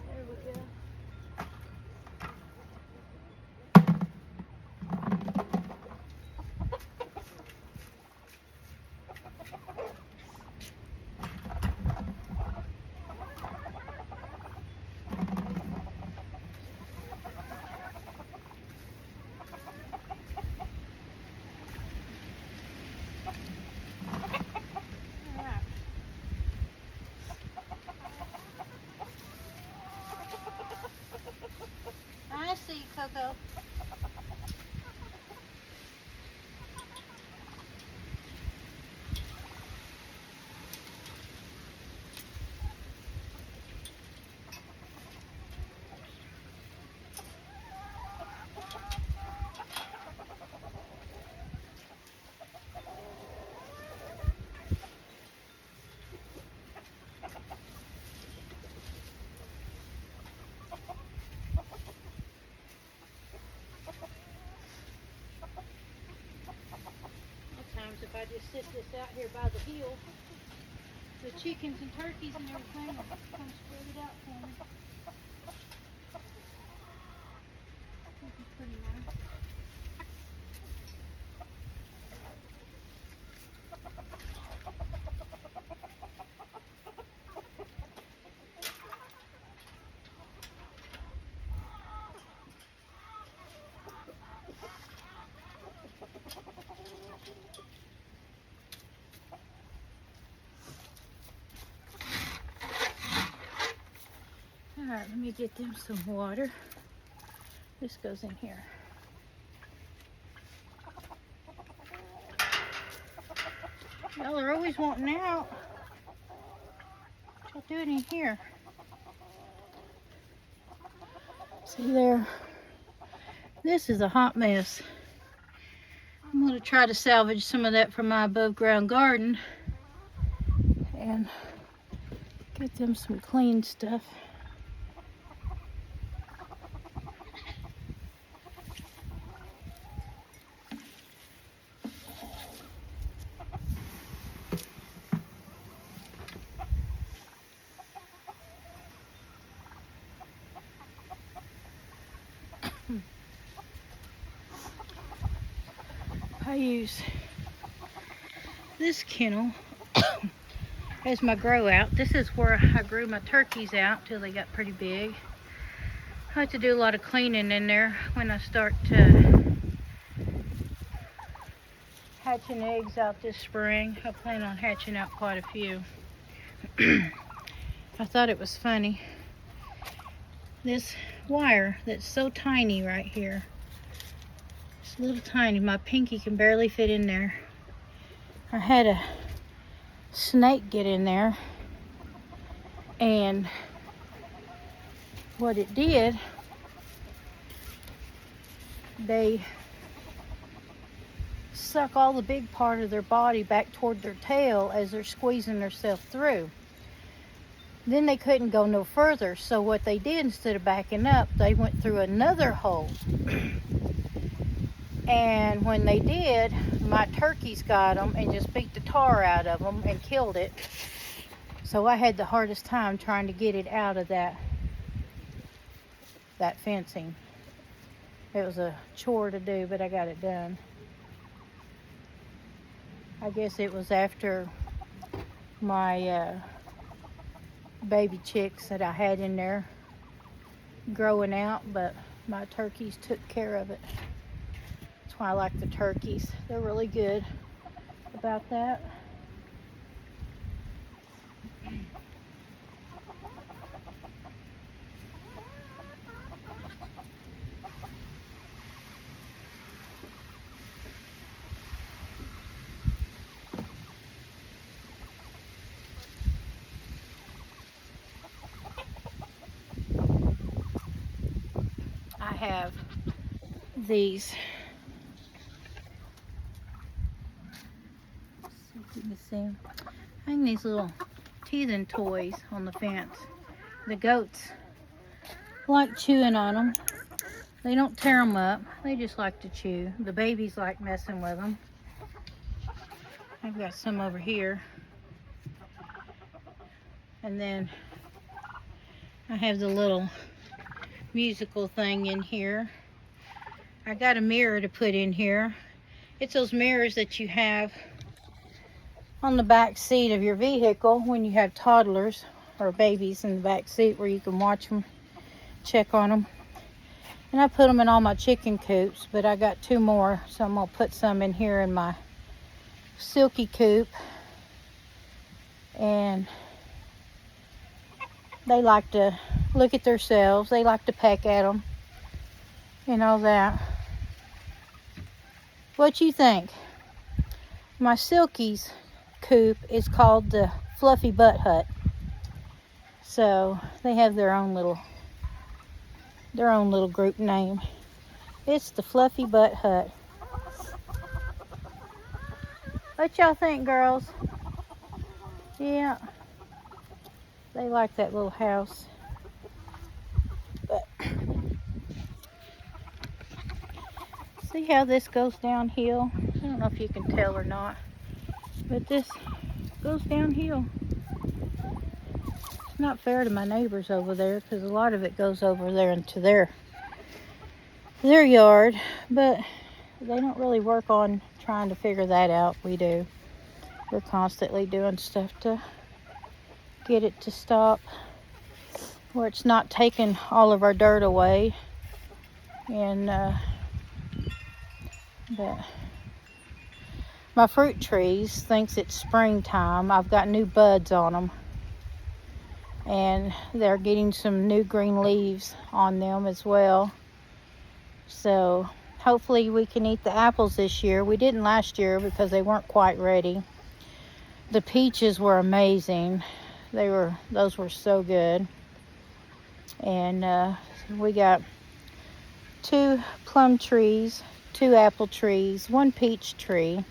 There we go. Alright. I see you, Coco. Sometimes if I just sit this out here by the hill, the chickens and turkeys and everything will come spread it out for me. This is pretty nice. Alright, let me get them some water. This goes in here. Y'all are always wanting out. What y'all doing in here? See there? This is a hot mess. I'm going to try to salvage some of that from my above ground garden and get them some clean stuff. I use this kennel Here's my grow out. This is where I grew my turkeys out till they got pretty big. I have to do a lot of cleaning in there when I start hatching eggs out this spring. I plan on hatching out quite a few. I thought it was funny. This wire that's so tiny right here. It's little tiny. My pinky can barely fit in there. I had a snake get in there, and what it did, they suck all the big part of their body back toward their tail as they're squeezing themselves through. Then they couldn't go no further, so what they did, instead of backing up, they went through another hole. And when they did, my turkeys got them and just beat the tar out of them and killed it. So I had the hardest time trying to get it out of that fencing. It was a chore to do, but I got it done. I guess it was after my baby chicks that I had in there growing out, but my turkeys took care of it. That's why I like the turkeys. They're really good about that. I have these, let's see if you can see them. Hang these little teething toys on the fence. The goats like chewing on them. They don't tear them up, they just like to chew. The babies like messing with them. I've got some over here. And then I have the little musical thing in here. I got a mirror to put in here. It's those mirrors that you have on the back seat of your vehicle when you have toddlers or babies in the back seat, where you can watch them, check on them. And I put them in all my chicken coops, but I got 2 more, so I'm gonna put some in here in my silky coop. And they like to look at themselves. They like to peck at them and all that. What you think? My silkies coop is called the Fluffy Butt Hut. So they have their own little group name. It's the Fluffy Butt Hut. What y'all think, girls? Yeah. They like that little house. But see how this goes downhill? I don't know if you can tell or not, but this goes downhill. It's not fair to my neighbors over there, because a lot of it goes over there into their yard, but they don't really work on trying to figure that out. We do. We're constantly doing stuff to get it to stop where it's not taking all of our dirt away. And but my fruit trees thinks it's springtime. I've got new buds on them, and they're getting some new green leaves on them as well. So hopefully we can eat the apples this year. We didn't last year because they weren't quite ready. The peaches were amazing. Those were so good. And we got 2 plum trees, 2 apple trees, 1 peach tree,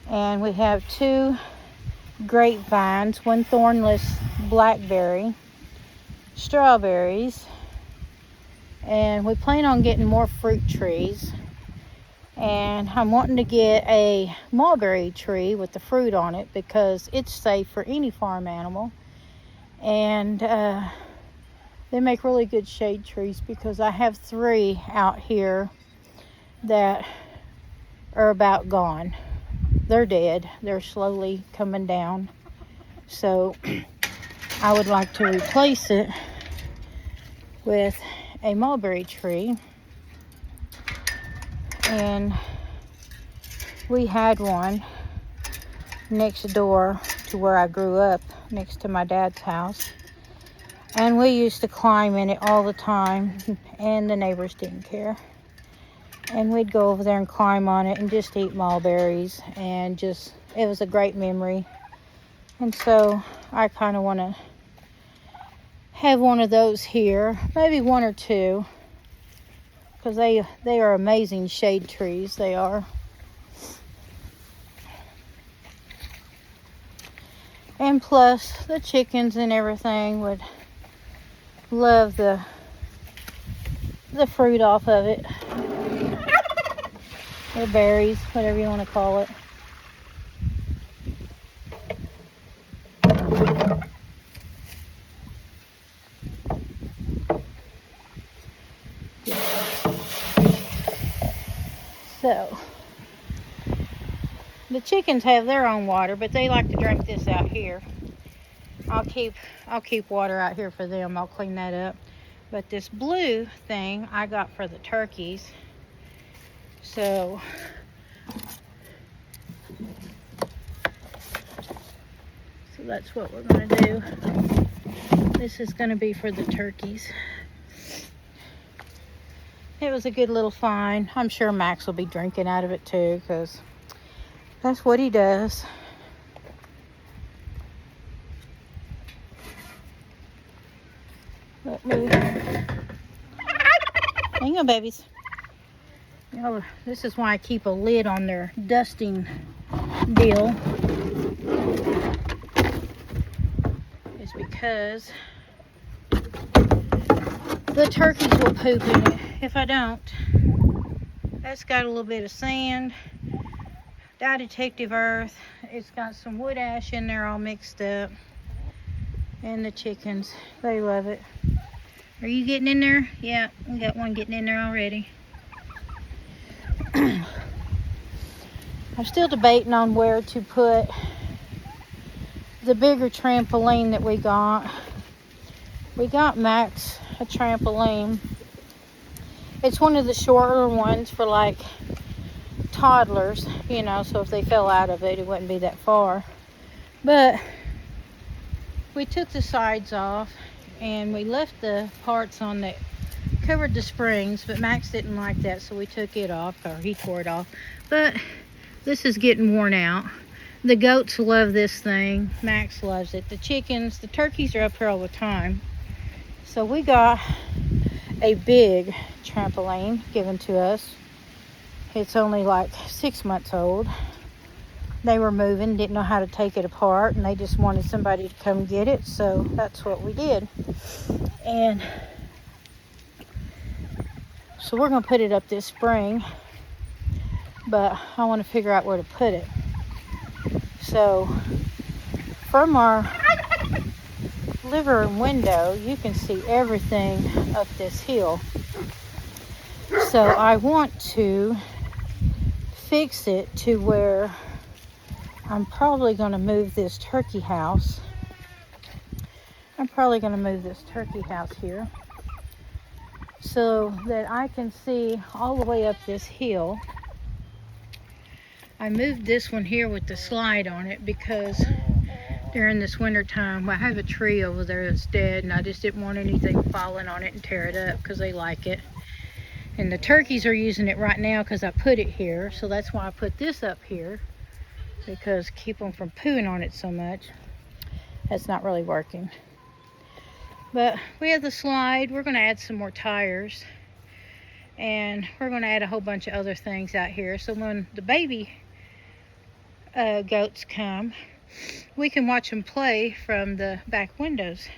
and we have 2 grapevines, 1 thornless blackberry, strawberries, and we plan on getting more fruit trees. And I'm wanting to get a mulberry tree with the fruit on it because it's safe for any farm animal. And they make really good shade trees, because I have 3 out here that are about gone. they're dead. They're slowly coming down. So I would like to replace it with a mulberry tree. And we had one next door to where I grew up, next to my dad's house. And we used to climb in it all the time, and the neighbors didn't care. And we'd go over there and climb on it and just eat mulberries, and just, it was a great memory. And so I kind of want to have one of those here, maybe one or two, because they are amazing shade trees, they are. And plus the chickens and everything would love the fruit off of it, or berries, whatever you want to call it. So the chickens have their own water, but they like to drink this out here. I'll keep water out here for them. I'll clean that up. But this blue thing I got for the turkeys. So that's what we're going to do. This is going to be for the turkeys. It was a good little find. I'm sure Max will be drinking out of it too, because that's what he does. Let me... Hang on, babies. You know, this is why I keep a lid on their dusting deal. It's because the turkeys will poop in it if I don't. That's got a little bit of sand, dye detective earth. It's got some wood ash in there all mixed up. And the chickens, they love it. Are you getting in there? Yeah, we got one getting in there already. I'm still debating on where to put the bigger trampoline that we got. We got Max a trampoline. It's one of the shorter ones for like toddlers, you know, so if they fell out of it, it wouldn't be that far. But we took the sides off and we left the parts on that covered the springs, but Max didn't like that, so we took it off, or he tore it off. But this is getting worn out. The goats love this thing. Max loves it. The chickens, the turkeys are up here all the time. So we got a big trampoline given to us. It's only like 6 months old. They were moving, didn't know how to take it apart, and they just wanted somebody to come get it, so that's what we did. And so we're going to put it up this spring, but I want to figure out where to put it. So from our living room window, you can see everything up this hill. So I want to fix it to where I'm probably going to move this turkey house. Here so that I can see all the way up this hill. I moved this one here with the slide on it because during this winter time, I have a tree over there that's dead, and I just didn't want anything falling on it and tear it up because they like it. And the turkeys are using it right now because I put it here, so that's why I put this up here, because keep them from pooing on it so much. That's not really working. But we have the slide. We're going to add some more tires, and we're going to add a whole bunch of other things out here, so when the baby goats come, we can watch them play from the back windows.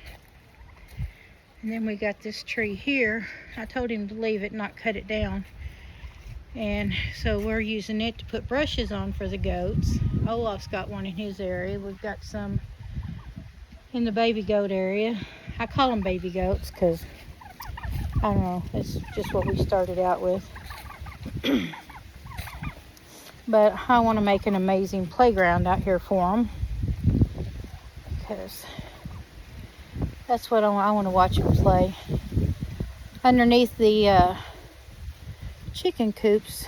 And then we got this tree here. I told him to leave it, not cut it down. And so we're using it to put brushes on for the goats. Olaf's got one in his area. We've got some in the baby goat area. I call them baby goats because, I don't know, it's just what we started out with. But I want to make an amazing playground out here for them, because that's what I want to watch them play. Underneath the chicken coops,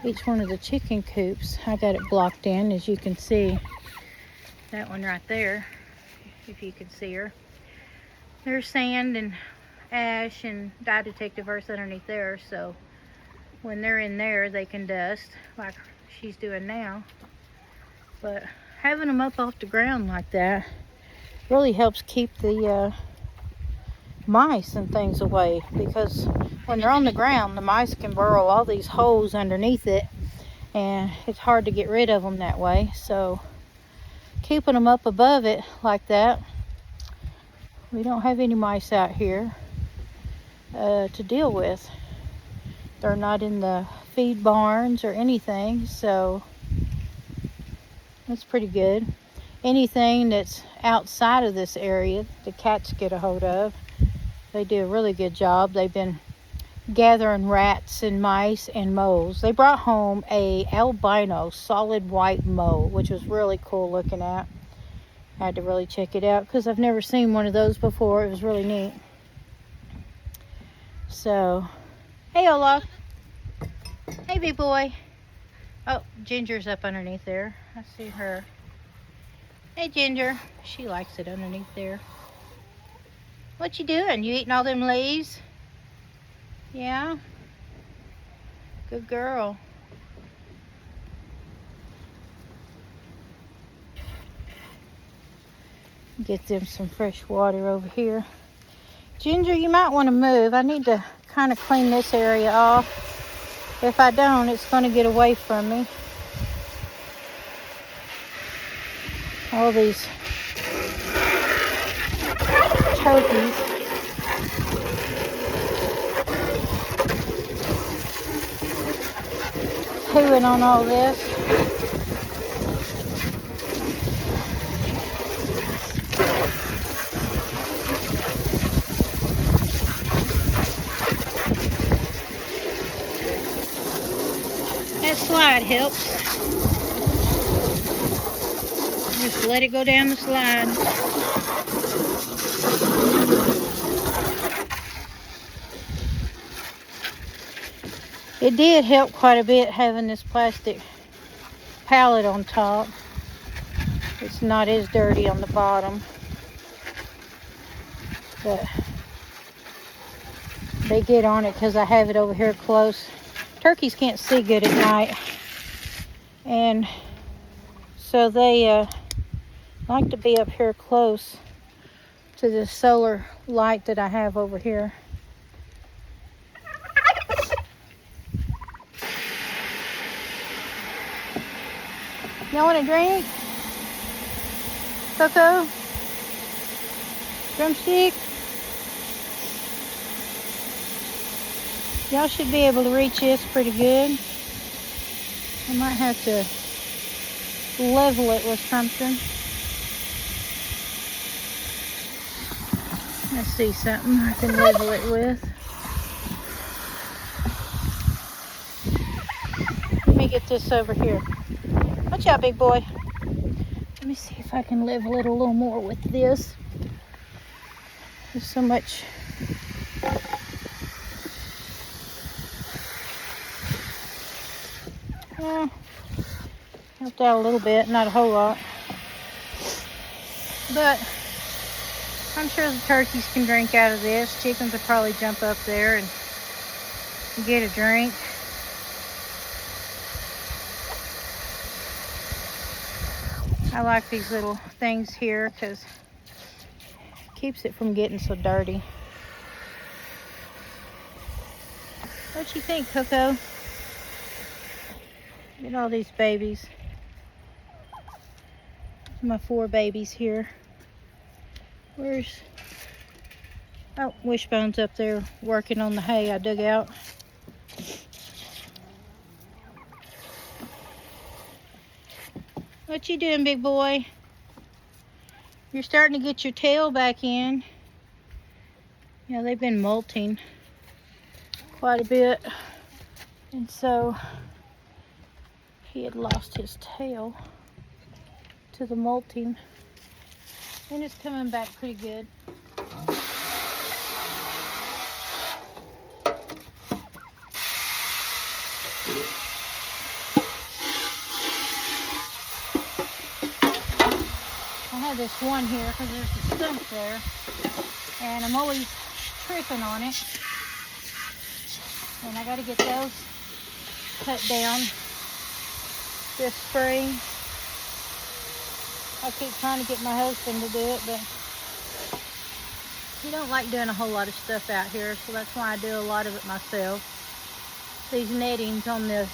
each one of the chicken coops, I got it blocked in, as you can see. That one right there, if you can see her. There's sand and ash and dye detective earth underneath there, so when they're in there they can dust like she's doing now. But having them up off the ground like that really helps keep the mice and things away, because when they're on the ground the mice can burrow all these holes underneath it, and it's hard to get rid of them that way. So keeping them up above it like that, we don't have any mice out here to deal with. They're not in the feed barns or anything, so that's pretty good. Anything that's outside of this area, the cats get a hold of. They do a really good job. They've been gathering rats and mice and moles. They brought home a albino solid white mole, which was really cool looking at. I had to really check it out because I've never seen one of those before. It was really neat. So, hey Olaf. Hey big boy. Oh, Ginger's up underneath there. I see her. Hey Ginger. She likes it underneath there. What you doing? You eating all them leaves? Yeah? Good girl. Get them some fresh water over here. Ginger, you might want to move. I need to kind of clean this area off. If I don't, it's going to get away from me. All these turkeys. Pooing on all this. That slide helps. Just let it go down the slide. It did help quite a bit having this plastic pallet on top. It's not as dirty on the bottom, but they get on it because I have it over here close. Turkeys can't see good at night, and so they like to be up here close to the solar light that I have over here. Y'all want a drink? Coco? Drumstick? Y'all should be able to reach this pretty good. I might have to level it with something. Let's see something I can level it with. Let me get this over here. Watch out, big boy. Let me see if I can level it a little more with this. There's so much. Helped out a little bit, not a whole lot. But I'm sure the turkeys can drink out of this. Chickens will probably jump up there and get a drink. I like these little things here because it keeps it from getting so dirty. What you think, Coco? Look at all these babies. My 4 babies here. Where's... Oh, Wishbone's up there working on the hay I dug out. What you doing, big boy? You're starting to get your tail back in. Yeah, they've been molting quite a bit. And so he had lost his tail to the molting, and it's coming back pretty good. I have this one here because there's a stump there, and I'm always tripping on it, and I got to get those cut down this spring. I keep trying to get my husband to do it, but he don't like doing a whole lot of stuff out here, so that's why I do a lot of it myself. These nettings on this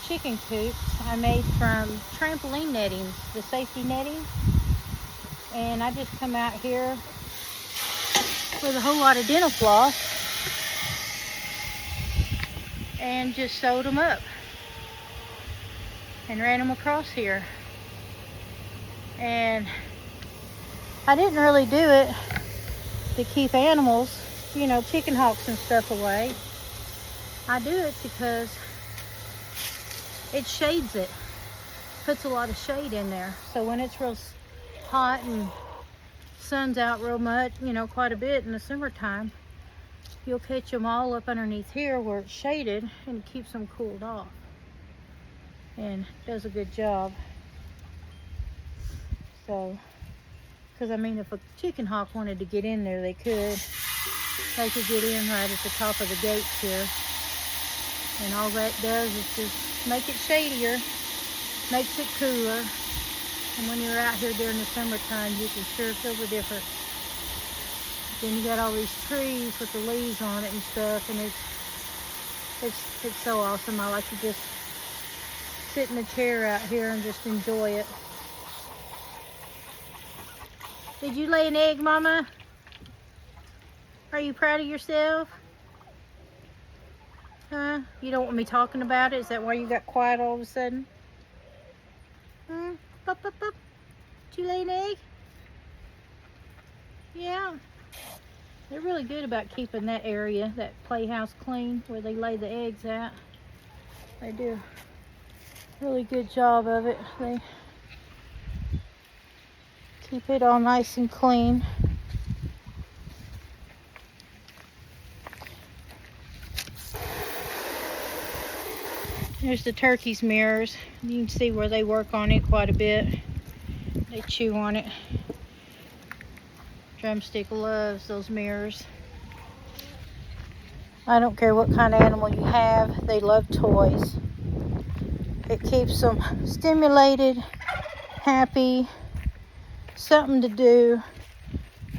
chicken coop I made from trampoline nettings, the safety netting, and I just come out here with a whole lot of dental floss and just sewed them up and ran them across here. And I didn't really do it to keep animals, you know, chicken hawks and stuff away. I do it because it shades it, puts a lot of shade in there. So when it's real hot and sun's out real much, you know, quite a bit in the summertime, you'll catch them all up underneath here where it's shaded, and it keeps them cooled off and does a good job. So, because I mean, if a chicken hawk wanted to get in there, they could get in right at the top of the gates here, and all that does is just make it shadier, makes it cooler, and when you're out here during the summertime, you can sure feel the difference. Then you got all these trees with the leaves on it and stuff, and it's so awesome. I like to just sit in a chair out here and just enjoy it. Did you lay an egg, Mama? Are you proud of yourself? Huh? You don't want me talking about it? Is that why you got quiet all of a sudden? Huh? Pop, pop, pop. Did you lay an egg? Yeah. They're really good about keeping that area, that playhouse, clean where they lay the eggs at. They do a really good job of it. They keep it all nice and clean. There's the turkey's mirrors. You can see where they work on it quite a bit. They chew on it. Drumstick loves those mirrors. I don't care what kind of animal you have, they love toys. It keeps them stimulated, happy, something to do,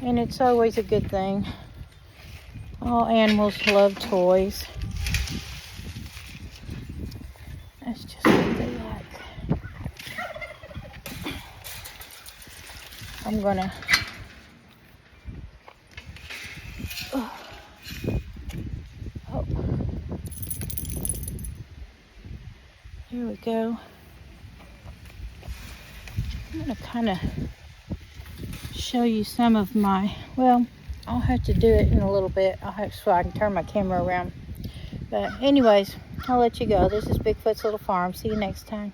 and it's always a good thing. All animals love toys. That's just what they like. I'm gonna here we go. I'm gonna kind of show you some of my, well, I'll have to do it in a little bit. So I can turn my camera around. But anyways, I'll let you go. This is Bigfoot's Little Farm. See you next time.